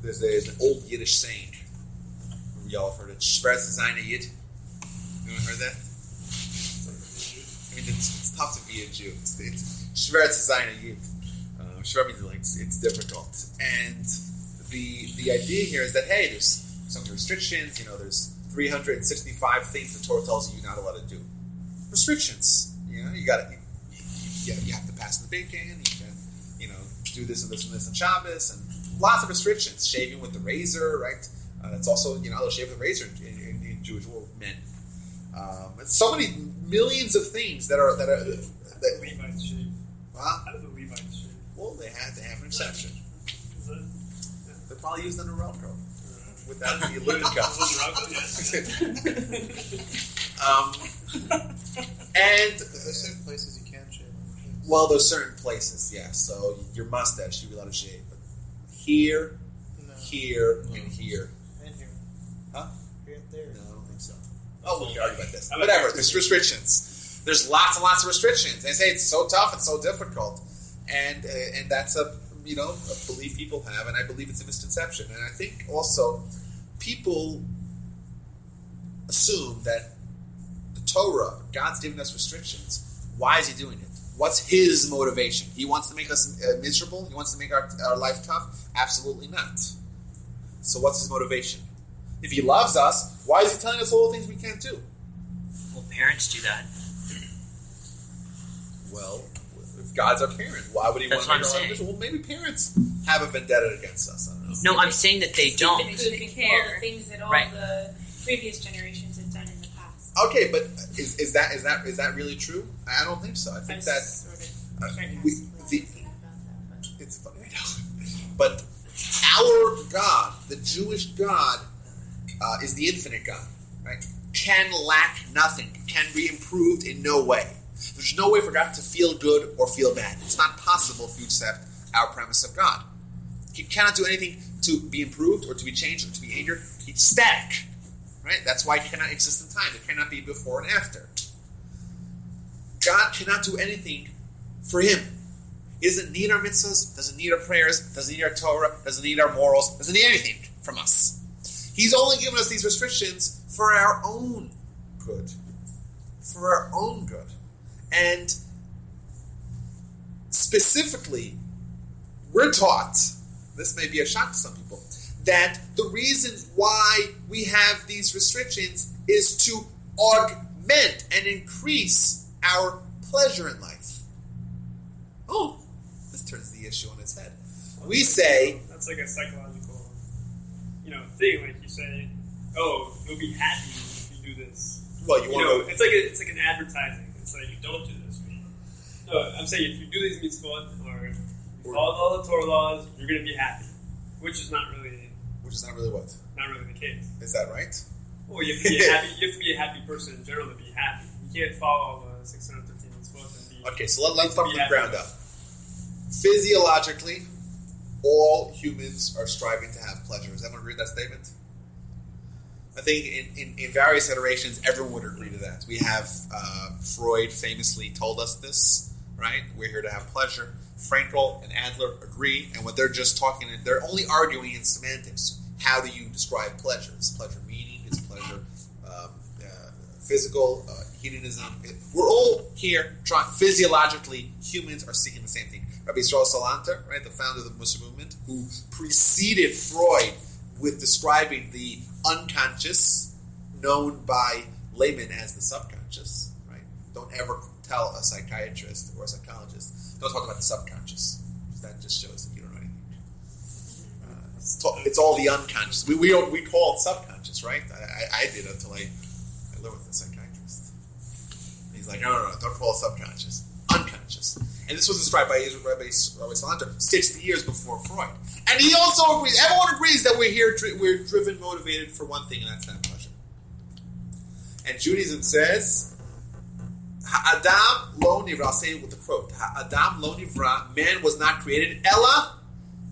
There's an old Yiddish saying. We all heard it. Schwer zu sein a Yid. Anyone heard that? I mean, it's tough to be a Jew. It's schwer zu sein a Yid. Schwer means like it's difficult. And the idea here is that, hey, there's some restrictions. There's 365 things the Torah tells you you're not allowed to do. Restrictions. You have to pass the bacon. You can, do this and this and this on Shabbos, and lots of restrictions. Shaving with the razor, right? That's also, they'll shave with the razor in Jewish men. So many millions of things that Levites shave. Huh? How do the Levites shave? Well, they have an exception. They're probably used under Velcro without the aluminum cups. And there's certain places you can shave. Well, there's certain places, yeah. So your mustache, you'll be allowed to shave, but here, and here. And here. Huh? Here and there. No, I don't think so. Oh, we can argue about this. I like Whatever. that. There's restrictions. There's lots and lots of restrictions. They say it's so tough, it's so difficult, and that's a belief people have, and I believe it's a misconception. And I think also people assume that the Torah, God's giving us restrictions. Why is He doing it? What's His motivation? He wants to make us miserable? He wants to make our life tough? Absolutely not. So what's His motivation? If He loves us, why is He telling us all the things we can't do? Well, parents do that. Well, if God's our parent, why would He That's want to what make our I'm life saying. miserable? Well, maybe parents have a vendetta against us. I don't know. No, I'm saying that they don't. All the things that all Right. the previous generations have done in the past. Okay, but is that really true? I don't think so. I think that it's funny, I know. But our God, the Jewish God, is the infinite God, right? Can lack nothing, can be improved in no way. There's no way for God to feel good or feel bad. It's not possible if you accept our premise of God. He cannot do anything to be improved or to be changed or to be angered. He's static. Right? That's why He cannot exist in time. It cannot be before and after. God cannot do anything for Him. He doesn't need our mitzvahs, doesn't need our prayers, doesn't need our Torah, doesn't need our morals, doesn't need anything from us. He's only given us these restrictions for our own good. For our own good. And specifically, we're taught, this may be a shock to some people, that the reason why we have these restrictions is to augment and increase our pleasure in life. Oh, this turns the issue on its head. We say... That's like a psychological, thing. Like you say, oh, you'll be happy if you do this. Well, you want to... It's like an advertising. It's like, you don't do this. No, I'm saying if you do these mitzvot, or you follow all the Torah laws, you're going to be happy. Which is not really what? Not really the case. Is that right? Well, you have to be a happy. You have to be a happy person in general to be happy. You can't follow all the 613 mitzvot and be. Okay, so let's start from the happy. ground up. Physiologically, all humans are striving to have pleasure. Does everyone agree with that statement? I think in various iterations, everyone would agree to that. We have Freud famously told us this, right? We're here to have pleasure. Frankel and Adler agree, and what they're just talking, they're only arguing in semantics. How do you describe pleasure? Is pleasure meaning? Is pleasure physical? Hedonism? We're all here trying. Physiologically, humans are seeking the same thing. Rabbi Yisrael Salanter, right, the founder of the Muslim movement, who preceded Freud with describing the unconscious, known by laymen as the subconscious, right? Don't ever tell a psychiatrist or a psychologist, don't talk about the subconscious. That just shows that you don't know anything. It's all the unconscious. We call it subconscious, right? I did until I learned with a psychiatrist. like, no, don't call it subconscious. Unconscious. And this was described by Rabbi Salanter 60 years before Freud. And he also agrees, everyone agrees that we're driven, motivated for one thing, and that's that pleasure. And Judaism says, Ha'adam lo nivra, I'll say it with the quote, Ha'adam lo nivra, man was not created, Ella,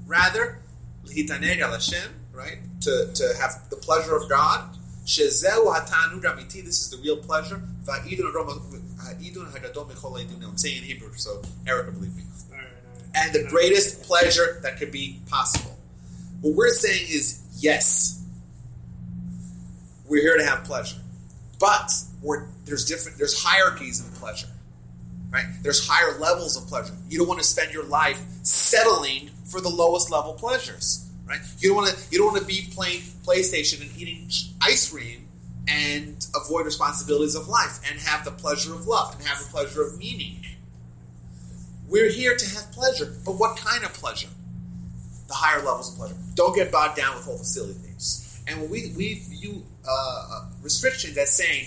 rather, l'hitaneg al Hashem, right, to have the pleasure of God, Shezeu ha'tanug amiti, this is the real pleasure, Va'idun hagadol mechol ha'idun, I'm saying in Hebrew, so Erica, believe me. And the greatest pleasure that could be possible. What we're saying is, yes, we're here to have pleasure. But there's hierarchies in pleasure, right? There's higher levels of pleasure. You don't want to spend your life settling for the lowest level pleasures, right? You don't want to be playing PlayStation and eating ice cream and avoid responsibilities of life and have the pleasure of love and have the pleasure of meaning. We're here to have pleasure, but what kind of pleasure? The higher levels of pleasure. Don't get bogged down with all the silly things. And when we view restrictions as saying,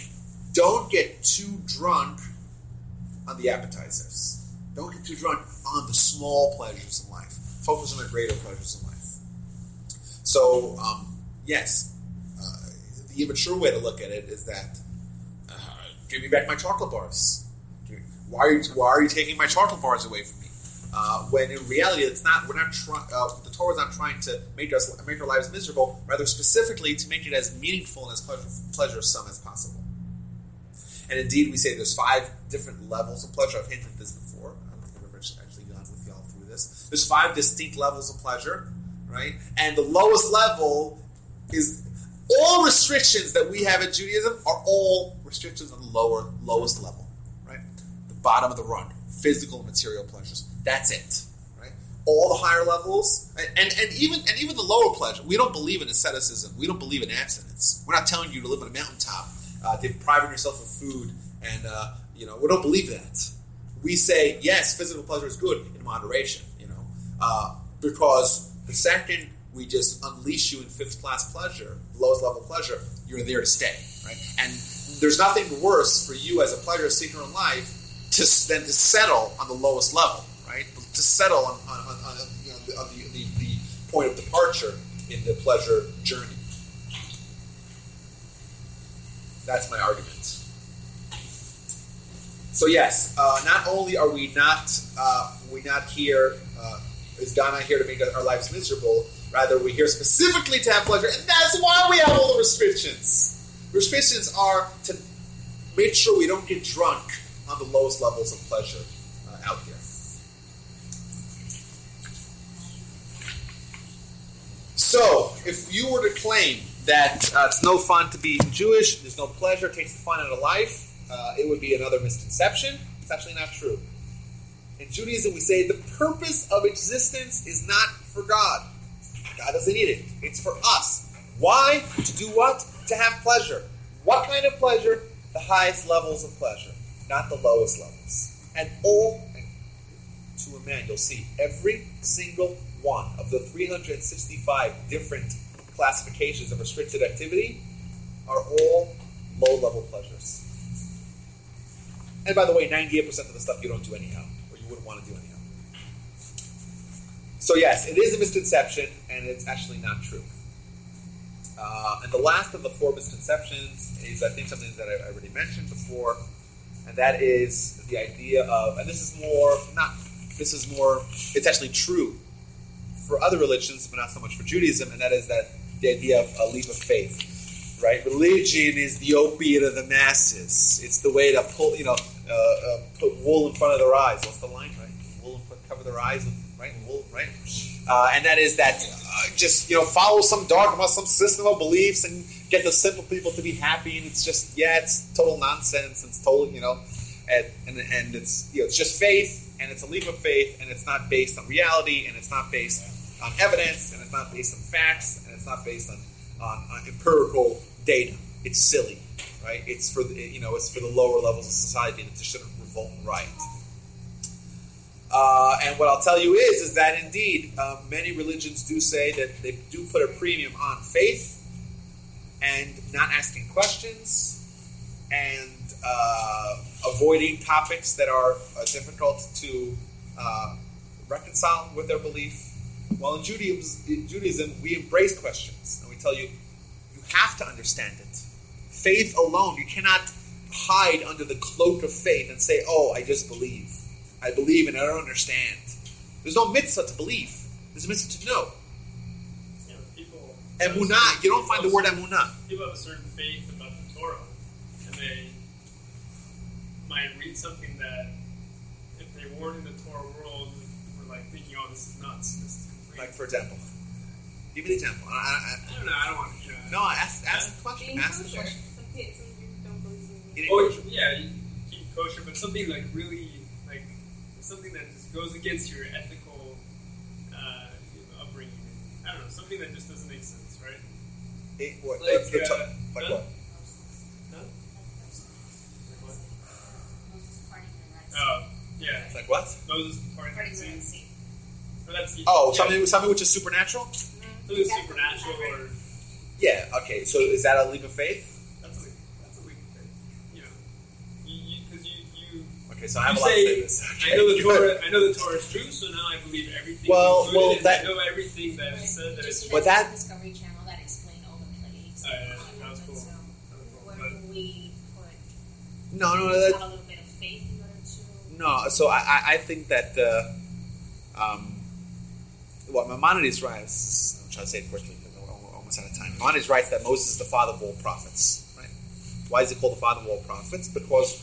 don't get too drunk on the appetizers. Don't get too drunk on the small pleasures in life. Focus on the greater pleasures in life. So, yes, the immature way to look at it is that, give me back my chocolate bars. Why are you taking my chocolate bars away from me? When in reality, it's not. We're not trying. The Torah is not trying to make our lives miserable. Rather, specifically to make it as meaningful and as pleasuresome as possible. And indeed, we say there's 5 different levels of pleasure. I've hinted at this before. I don't think I've ever actually gone with y'all through this. There's 5 distinct levels of pleasure, right? And the lowest level is all restrictions that we have in Judaism are all restrictions on the lowest level, right? The bottom of the rung, physical and material pleasures. That's it, right? All the higher levels, and even the lower pleasure. We don't believe in asceticism. We don't believe in abstinence. We're not telling you to live on a mountaintop, depriving yourself of food, and we don't believe that. We say yes, physical pleasure is good in moderation, because the second we just unleash you in 5th class pleasure, lowest level pleasure, you're there to stay, right? And there's nothing worse for you as a pleasure seeker in life than to settle on the lowest level, right? To settle on the point of departure in the pleasure journey. That's my argument. So yes, not only are we not here, is God not here to make our lives miserable? Rather, we're here specifically to have pleasure, and that's why we have all the restrictions. Restrictions are to make sure we don't get drunk on the lowest levels of pleasure out here. So, if you were to claim that it's no fun to be Jewish, there's no pleasure, it takes the fun out of life, it would be another misconception. It's actually not true. In Judaism, we say the purpose of existence is not for God. God doesn't need it. It's for us. Why? To do what? To have pleasure. What kind of pleasure? The highest levels of pleasure, not the lowest levels. And to a man, you'll see every single one of the 365 different classifications of restricted activity are all low-level pleasures. And by the way, 98% of the stuff you don't do anyhow, or you wouldn't want to do anyhow. So yes, it is a misconception, and it's actually not true. And the last of the 4 misconceptions is, I think, something that I already mentioned before, and that is the idea of, and it's actually true for other religions, but not so much for Judaism, and that is that the idea of a leap of faith, right? Religion is the opiate of the masses. It's the way to pull, put wool in front of their eyes. What's the line, right? Wool cover their eyes, right? Wool, right? And that is that just follow some dogma, some system of beliefs, and get the simple people to be happy. And it's just it's total nonsense. It's total, and it's it's just faith, and it's a leap of faith, and it's not based on reality, and it's not based on evidence, and it's not based on facts, and it's not based on empirical data. It's silly, right? It's for it's for the lower levels of society that just shouldn't revolt and riot. And what I'll tell you is that indeed many religions do say that they do put a premium on faith and not asking questions and avoiding topics that are difficult to reconcile with their belief. While in Judaism, we embrace questions and we tell you, you have to understand it. Faith alone, you cannot hide under the cloak of faith and say, oh, I just believe. I believe and I don't understand. There's no mitzvah to believe. There's a mitzvah to know. You know, people. Emunah, you don't find the word emunah. People have a certain faith about the Torah, and they might read something that, if they weren't in the Torah world, were like thinking, "Oh, this is nuts. This is complete." Like, for example. Give me an example. I don't know. I don't want to. No, ask the question. Ask the question. Some Jews don't believe in Eating Oh, kosher. yeah, you keep kosher, but something like really, like something that just goes against your ethical upbringing. I don't know, something that just doesn't make sense, right? What? Like, Like huh? what? No? Moses parting the Red Sea. Oh, yeah. Like what? Moses parting Parting the the Red sea. Sea. Or that's Oh, yeah, something which is supernatural? something supernatural, or Yeah, okay. So is that a leap of faith? that's a leap of faith. You know, because you Okay, so I have you a lot to say say, this. I know the Torah. I know the Torah is true, so now I believe everything. Well, included, and that- I know everything that is said that Just is. But like that- the Discovery Channel that explained all the plagues. Oh, yeah, that was cool. So where do we put No, a that's, little bit of faith in order to? no. So I think that well, Maimonides writes. I'm trying to say it quickly because we're almost out of time. Maimonides writes that Moses is the father of all prophets. Right? Why is he called the father of all prophets? Because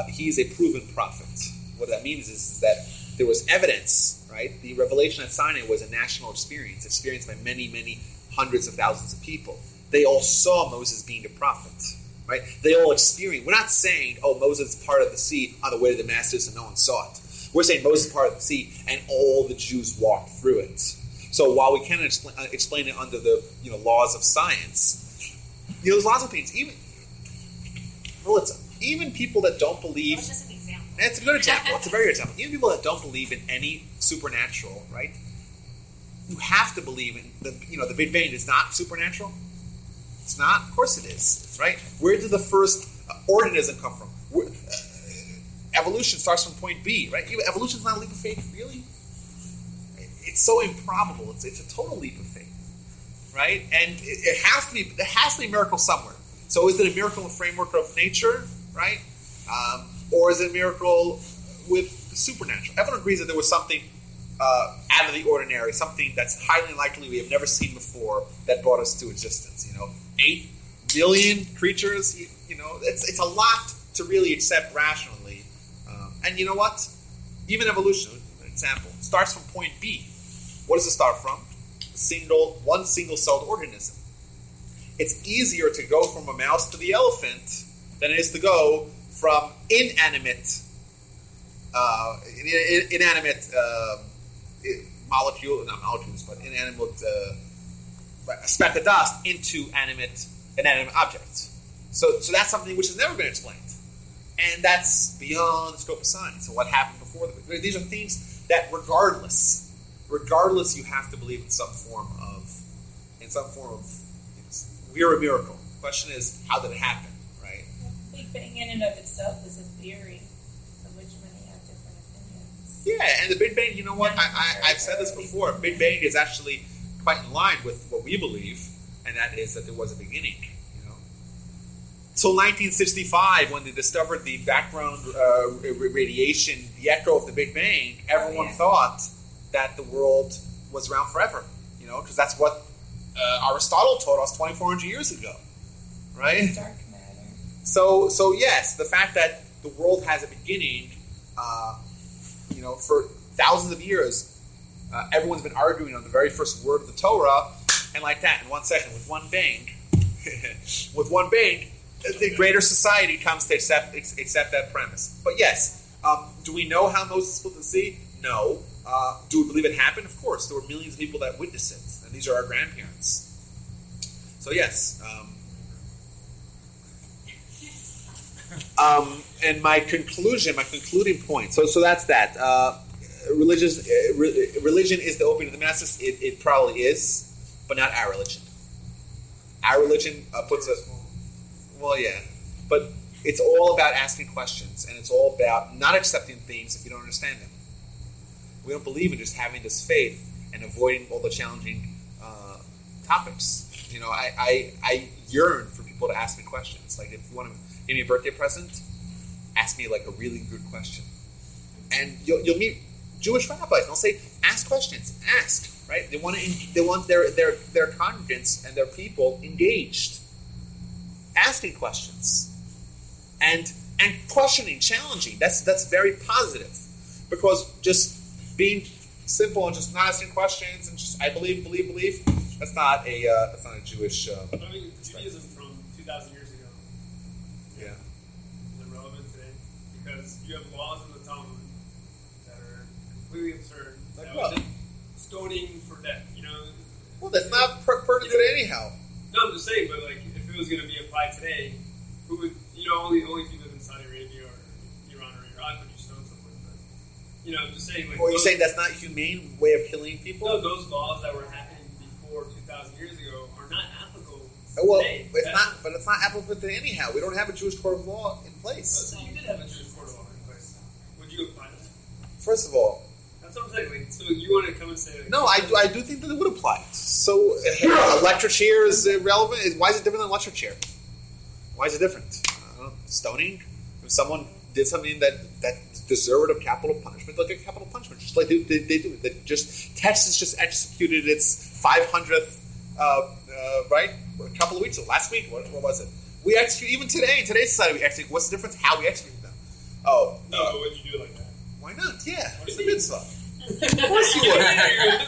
he's a proven prophet. What that means is that there was evidence. Right? The revelation at Sinai was a national experience, experienced by many, many hundreds of thousands of people. They all saw Moses being a prophet. Right? They all experienced. We're not saying, oh, Moses is part of the sea on the way to Damascus and no one saw it. We're saying Moses is part of the sea and all the Jews walked through it. So while we can't explain it under the laws of science, there's lots of things. Even people that don't believe. That's just an example. It's a good example. It's a very good example. Even people that don't believe in any supernatural, right? You have to believe in the Big Bang is not supernatural. It's not. Of course it is. Right? Where did the first organism come from? Evolution starts from point B, right? Evolution is not a leap of faith, really. It's so improbable. It's a total leap of faith, right? And it has to be. There has to be a miracle somewhere. So is it a miracle in the framework of nature, right? Or is it a miracle with the supernatural? Everyone agrees that there was something out of the ordinary, something that's highly unlikely we have never seen before that brought us to existence. 8 billion creatures. It's a lot to really accept rationally. And you know what? Even evolution, an example, starts from point B. What does it start from? One single-celled organism. It's easier to go from a mouse to the elephant than it is to go from inanimate a speck of dust into inanimate objects. So that's something which has never been explained. And that's beyond the scope of science. And what happened before the Big Bang. These are things that regardless, you have to believe in some form of we're a miracle. The question is, how did it happen, right? Big Bang in and of itself is a theory of which many have different opinions. Yeah, and the Big Bang, you know what? I've said this before. Big Bang is actually quite in line with what we believe, and that is that there was a beginning. Till 1965, when they discovered the background radiation, the echo of the Big Bang, everyone thought that the world was around forever. Because that's what Aristotle taught us 2,400 years ago, right? Dark matter. So yes, the fact that the world has a beginning, for thousands of years, everyone's been arguing on the very first word of the Torah, and like that, in 1 second, with one bang, the greater society comes to accept that premise. But yes, do we know how Moses split the sea? No. Do we believe it happened? Of course. There were millions of people that witnessed it, and these are our grandparents. So yes. And my concluding point. So that's that. Religion is the opiate of the masses. It probably is, but not our religion. Our religion puts us. Well, yeah, but it's all about asking questions, and it's all about not accepting things if you don't understand them. We don't believe in just having this faith and avoiding all the challenging topics. You know, I yearn for people to ask me questions. Like, if you want to give me a birthday present, ask me like a really good question. And you'll meet Jewish rabbis. They'll say, ask questions, ask, right? They want their congregants and their people engaged, asking questions, and questioning, challenging. That's very positive, because just being simple and just not asking questions and just I believe. That's not a Jewish. I mean, Judaism from 2,000 years ago. Yeah. Is it relevant today? Because you have laws in the Talmud that are completely absurd. Like that what? was just stoning for death. You know. Well, that's not pertinent today anyhow. No, I'm just saying. But like, if it was going to be applied today, who would? You know, only if you live in Saudi Arabia or Iran or Iraq would you stone someone. But you know, I'm just saying. Like, Well, you're saying that's not a humane way of killing people? No, those laws that were happening before 2,000 years ago are not applicable Well, today. it's not. But it's not applicable today anyhow. We don't have a Jewish court of law in place. So you did have a Jewish court of law in place. Would you apply that? First of all, That's what I'm saying. Like, so you want to come and say? Like, no, I do think that it would apply. So a lecture chair is irrelevant. Why is it different than a lecture chair? Why is it different? Stoning. If someone did something that deserved a capital punishment, like a capital punishment, just like they do. That just Texas just executed its 500th, right? A couple of weeks ago, last week. What was it? We execute even today in today's society. We execute. What's the difference? How we execute them? Oh, no, but would you do it like that? Why not? Yeah, What it's do a you mean? mitzvah. Of course you would.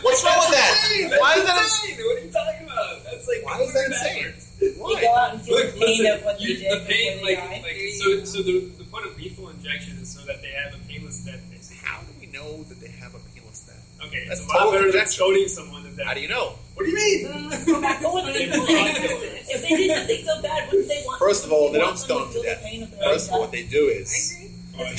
What's wrong with that? Why is that insane? What are you talking about? That's like Why is that insane? Why? You go out and feel Look, the pain listen, of what you did the pain, before they like, die. so the point of lethal injection is so that they have a painless death, basically. How do we know that they have a painless death? Okay, That's it's a lot total better than conjecture. stoning someone to death. How do you know? What do you mean? Go back to what they did. If they did something so bad, wouldn't they want? First of all, they don't wouldn't stone feel to the death. pain of their First of all, own what they do is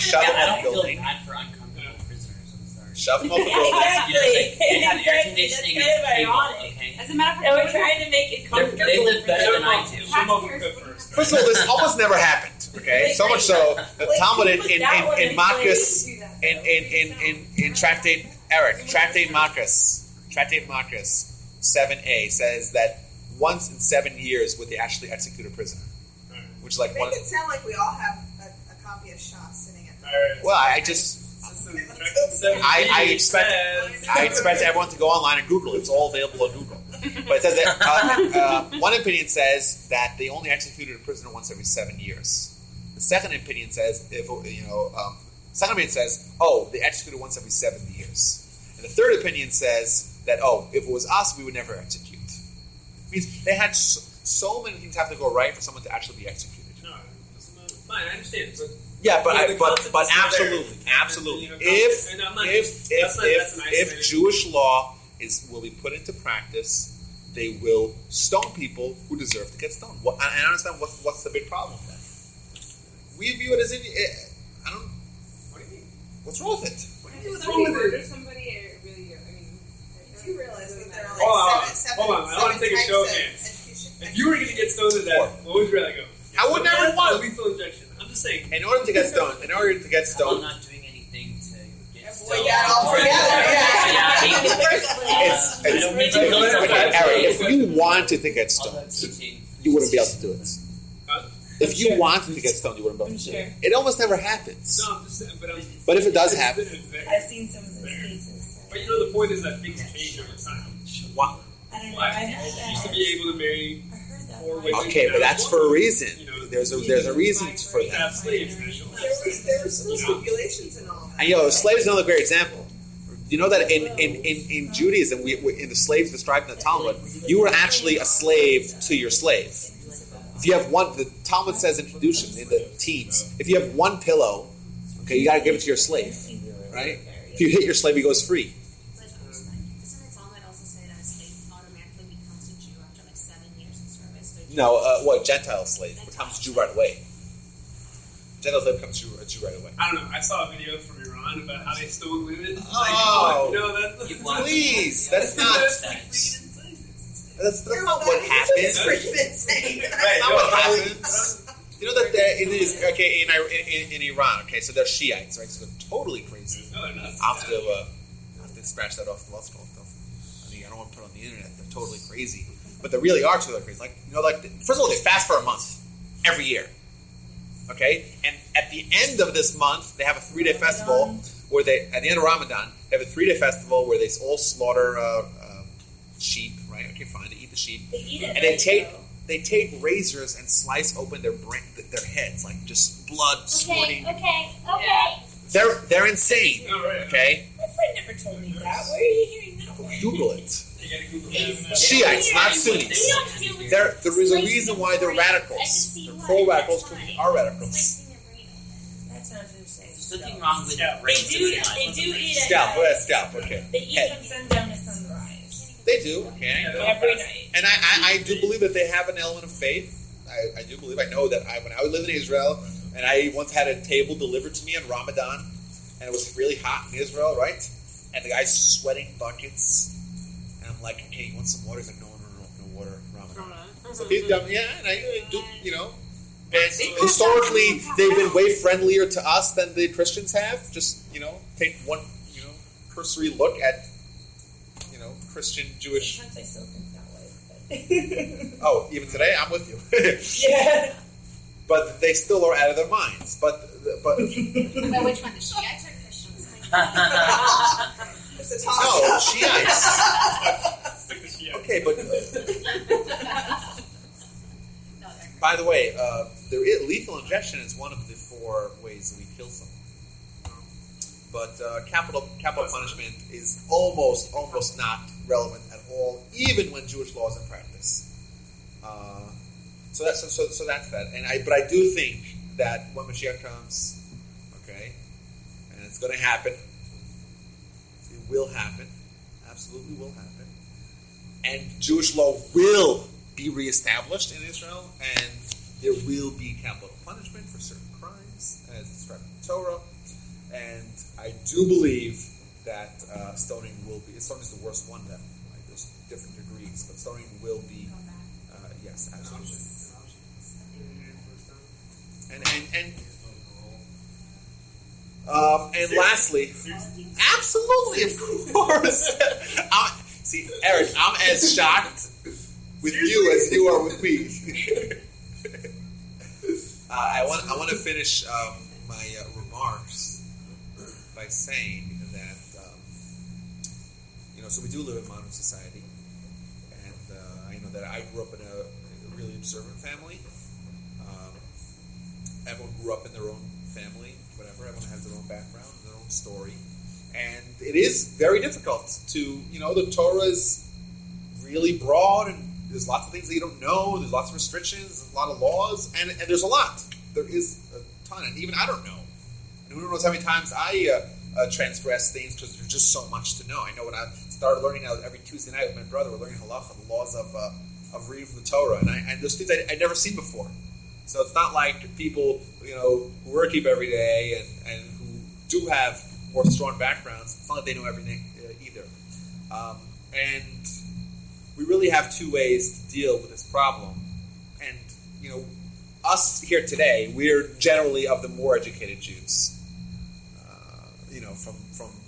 shove them I off don't the feel building. bad for uncomfortable prisoners. I'm sorry. Shove them off the death. building. Exactly. They have air Exactly. That's conditioning kind of and cable, ironic. okay? As a matter of And we're fact, trying to make it comfortable. They live for better them. than I do. Some of them go first. First of all, this almost never happened. Okay, so much so that Wait, Talmud can you put that one in in Marcus place? in Tractate Marcus 7a says that once in 7 years would they actually execute a prisoner, which is like Make one. it sound like we all have a copy of Shaw sitting at the Alright. Well, I expect everyone to go online and Google. It's all available on Google. But it says that one opinion says that they only executed a prisoner once every 7 years. The second opinion says they executed once every 70 years. And the third opinion says that if it was us, we would never execute. It means they had so many things have to go right for someone to actually be executed. No, it's not. Fine, I understand. But Yeah, but the concept is still absolutely. there. If Jewish law will be put into practice, they will stone people who deserve to get stoned. I don't understand what's the big problem with that. We view it as I don't. What do you mean? What's wrong with it? What's wrong with it? Somebody, really, I mean, Do you realize that there are Hold like seven on. I want to take a types show of of hands. education? If you were going to get stoned to death, what would you rather go? I would never want. Lethal injection. I'm just saying. In order to get stoned, I'm not doing anything to get Well, stoned. yeah, all together, Eric, if you wanted to get stoned, you wouldn't be able to do it. If you wanted to get stoned, you wouldn't be able to do it. It almost never happens. No, I'm just saying. But if it does happen, I've seen some of those cases. But you know, the point is that things change over time. wow. I don't know. Why? I heard You used to that. be able to marry I heard that. 4 women. Okay, but that's for a reason. You know, There's a reason for you that. have slaves. And you don't have slaves. There were still stipulations and all that. And slaves is another great example. You know that in Judaism, in the slaves described in the Talmud, you were actually a slave to your slave. If you have one, the Talmud says in Kedushin, in the teens, if you have one pillow, okay, you got to give it to your slave, right? If you hit your slave, he goes free. doesn't the Talmud also say that a slave automatically becomes a Jew after like 7 years in service? No, Gentile slave becomes a Jew right away. Gentile slave becomes a Jew right away. I don't know. I saw a video from Iran about how they stole women. Oh. That's Please, that's not. That's like freaking insane. That's not what happens. It's freaking insane. That's not what happens. You know that it is in Iran. Okay, so they're Shiites, right? So they're totally crazy. No, they're not. I have to scratch that off the list. I don't want to put it on the internet. They're totally crazy, but they really are totally crazy. First of all, they fast for a month every year. Okay, and at the end of this month, they have a 3-day festival where at the end of Ramadan, they have a 3-day festival where they all slaughter sheep. Right? Okay, fine. They eat the sheep, They eat it. and they take razors and slice open their heads, like just blood squirting. Okay. They're insane. Oh, right. Okay, My friend never told me that. Where are you hearing that one? Google it. You gotta Google Please. that. Shiites, not We Sunnis. don't deal with There is a slicing reason the why they're brain. I radicals. can see They're why. pro-radicals That's because fine. they are radicals. Slicing your brain open. That sounds insane. There's nothing wrong with Yeah. brains They and do eat it. Scalp. Okay. They eat Head. from sundown to sunrise. They do. Okay. Every night. And I do believe that they have an element of faith. I do believe. I know that when I lived in Israel, and I once had a table delivered to me on Ramadan, and it was really hot in Israel, right? And the guy's sweating buckets, and I'm like, okay, you want some water? He's like, no water, Ramadan. So and I do, And historically, they've been way friendlier to us than the Christians have. Just, take one, cursory look at, Christian, Jewish. Sometimes I still think that way. Oh, even today, I'm with you. Yeah. But they still are out of their minds. But But which one? The Shiites or Christians? It's a no, toss-up. Shiites. Stick to Shiites. Okay, but No, they're by the way, lethal injection is one of the 4 ways that we kill someone. But capital punishment is almost not relevant at all, even when Jewish law is in practice. So that's that. But I do think that when Mashiach comes, okay, and it's going to happen. It will happen. Absolutely will happen. And Jewish law will be reestablished in Israel, and there will be capital punishment for certain crimes, as described in the Torah. And I do believe that stoning is the worst one, definitely. Right? There's different degrees, but stoning will be, yes, absolutely. And lastly, absolutely, of course. See, Eric, I'm as shocked with you as you are with me. I want to finish my remarks by saying that so we do live in modern society, and I know that I grew up in a really observant family. Everyone grew up in their own family, whatever. Everyone has their own background, their own story, and it is very difficult to the Torah is really broad, and there's lots of things that you don't know. There's lots of restrictions, there's a lot of laws, and there's a lot. There is a ton, and even I don't know. And who knows how many times I transgress things because there's just so much to know. I know when I started learning every Tuesday night with my brother, we're learning halacha, the laws of reading from the Torah, and there's things I'd never seen before. So it's not like people who work keep every day and who do have more strong backgrounds. It's not like they know everything either. And we really have 2 ways to deal with this problem. And us here today, we're generally of the more educated Jews. From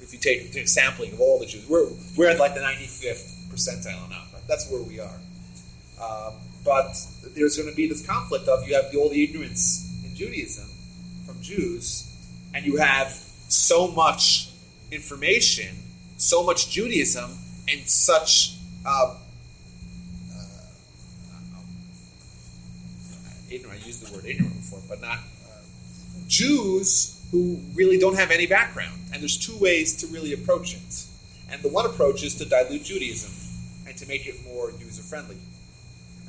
if you take a sampling of all the Jews, we're at like the 95th percentile now. Right? That's where we are. But there's going to be this conflict of you have all the ignorance in Judaism from Jews, and you have so much information, so much Judaism, and such ignorant. I used the word ignorant before, but not Jews who really don't have any background. And there's 2 ways to really approach it. And the one approach is to dilute Judaism and to make it more user-friendly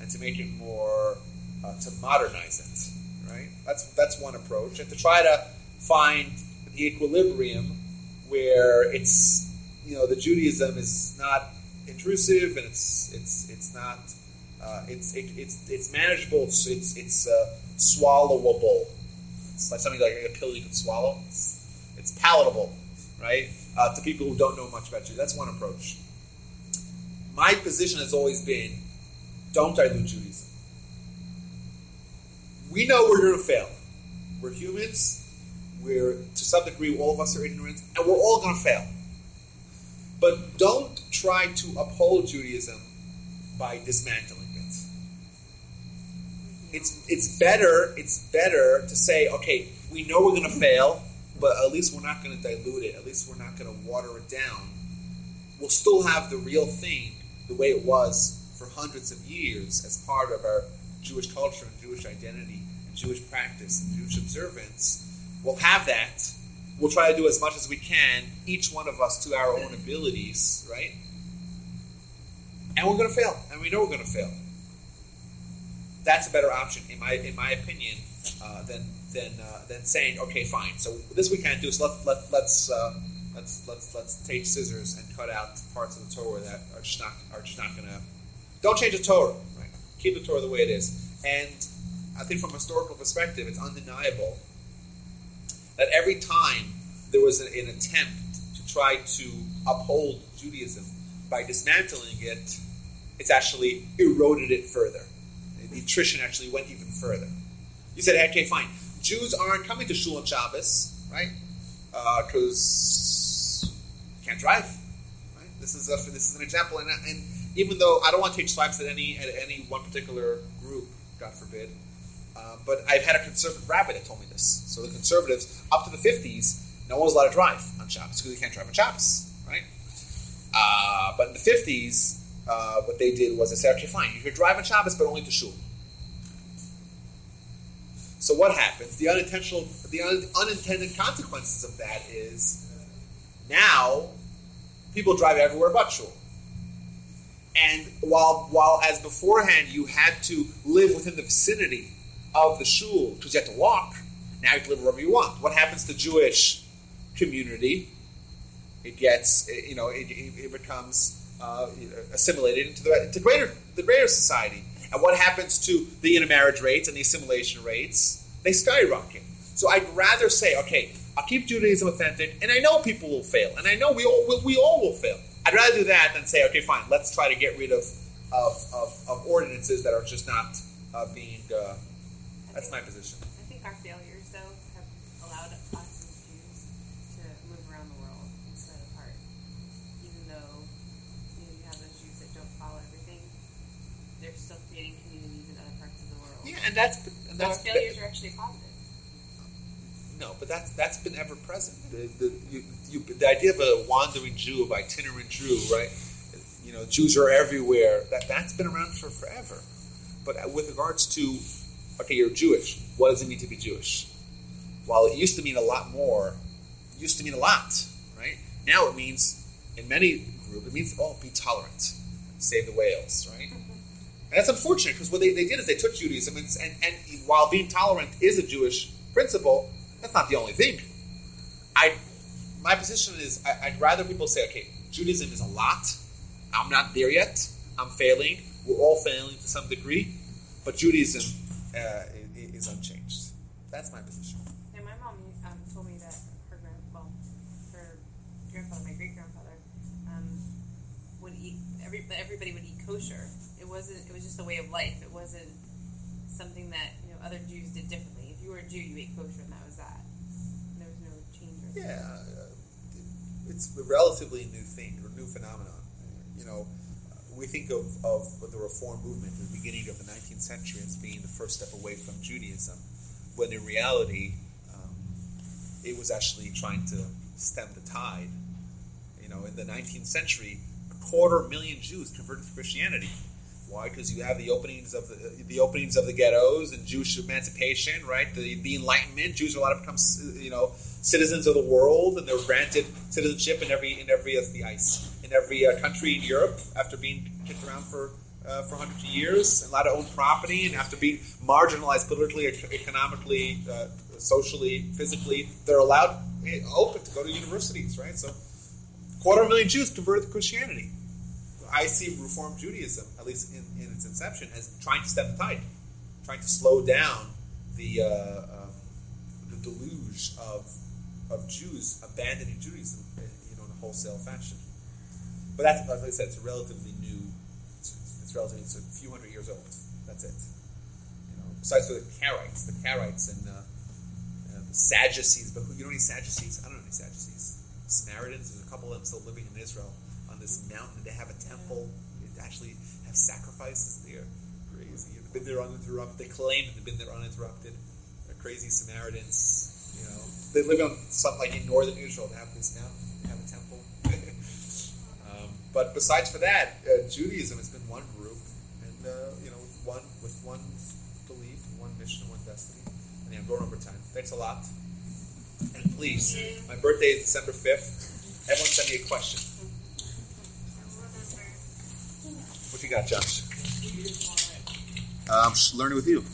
and to make it more, to modernize it, right? That's one approach. And to try to find the equilibrium where it's, the Judaism is not intrusive and it's not, it's manageable, it's swallowable. It's like something like a pill you can swallow. It's palatable, right? To people who don't know much about Judaism. That's one approach. My position has always been, don't dilute Judaism. We know we're going to fail. We're humans. We're, to some degree, all of us are ignorant, and we're all going to fail. But don't try to uphold Judaism by dismantling it. It's better to say, okay, we know we're going to fail, but at least we're not going to dilute it. At least we're not going to water it down. We'll still have the real thing the way it was for hundreds of years as part of our Jewish culture and Jewish identity and Jewish practice and Jewish observance. We'll have that. We'll try to do as much as we can, each one of us to our own abilities, right? And we're going to fail, and we know we're going to fail. That's a better option, in my opinion, than saying, okay, fine. So this we can't do. So let's take scissors and cut out parts of the Torah that are just not going to. Don't change the Torah, right? Keep the Torah the way it is. And I think from a historical perspective, it's undeniable that every time there was an attempt to try to uphold Judaism by dismantling it, it's actually eroded it further. The attrition actually went even further. You said, okay, fine. Jews aren't coming to Shul on Shabbos, right? Because you can't drive. Right? This is an example, and even though I don't want to take swipes at any one particular group, God forbid, but I've had a conservative rabbi that told me this. So the conservatives, up to the 50s, no one was allowed to drive on Shabbos because you can't drive on Shabbos, right? But in the 50s, what they did was they said, okay, fine, you could drive on Shabbos, but only to Shul. So what happens? The unintended consequences of that is now people drive everywhere but Shul. And while as beforehand you had to live within the vicinity of the Shul because you had to walk, now you can live wherever you want. What happens to the Jewish community? It gets, it becomes assimilated into the greater society. And what happens to the intermarriage rates and the assimilation rates? They skyrocket. So I'd rather say, okay, I'll keep Judaism authentic, and I know people will fail, and I know we all will fail. I'd rather do that than say, okay, fine, let's try to get rid of ordinances that are just not being. That's my position. I think our failures, though, have allowed us as Jews to move around the world and spread apart. Even though you have those Jews that don't follow everything, they're still creating communities in other parts of the world. Yeah, and that's our failures are actually positive. No, but that's been ever present. The idea of a wandering Jew, of itinerant Jew, right? Jews are everywhere. That's been around for forever. But with regards to, okay, you're Jewish. What does it mean to be Jewish? While it used to mean a lot more, it used to mean a lot, right? Now it means, in many groups, it means, be tolerant. Save the whales, right? And that's unfortunate because what they did is they took Judaism and while being tolerant is a Jewish principle, that's not the only thing. My position is I'd rather people say, okay, Judaism is a lot. I'm not there yet. I'm failing. We're all failing to some degree. But Judaism is unchanged. That's my position. And my mom told me that her grandfather, my great-grandfather, would eat, everybody would eat kosher. It was just a way of life. It wasn't something that other Jews did differently. If you were a Jew, you ate kosher, and that was that. There was no change. Yeah, it's a relatively new thing or new phenomenon. We think of the Reform movement at the beginning of the 19th century as being the first step away from Judaism, when in reality, it was actually trying to stem the tide. In the 19th century, 250,000 Jews converted to Christianity. Why? Because you have the openings of the ghettos and Jewish emancipation, right? The Enlightenment. Jews are allowed to become, citizens of the world, and they're granted citizenship in every country in Europe after being kicked around for hundreds of years. And allowed to own property, and after being marginalized politically, economically, socially, physically, they're allowed open to go to universities, right? So, 250,000 Jews converted to Christianity. I see Reform Judaism, at least in its inception, as trying to stem the tide, trying to slow down the deluge of Jews abandoning Judaism, in a wholesale fashion. But that's, like I said, it's relatively new. It's a few hundred years old. That's it. besides for the Karaites and the Sadducees, but you know any Sadducees? I don't know any Sadducees. Samaritans, there's a couple of them still living in Israel on this mountain. They have a temple. They actually have sacrifices there. Crazy. They've been there uninterrupted. They claim that they've been there uninterrupted. They're crazy Samaritans. You know, they live on something like in northern Israel. They have this mountain. They have a temple. But besides for that, Judaism has been one group, and with one belief, one mission, one destiny. And I'm going over time. Thanks a lot. And please, my birthday is December 5th. Everyone send me a question. What you got, Josh? Learning with you.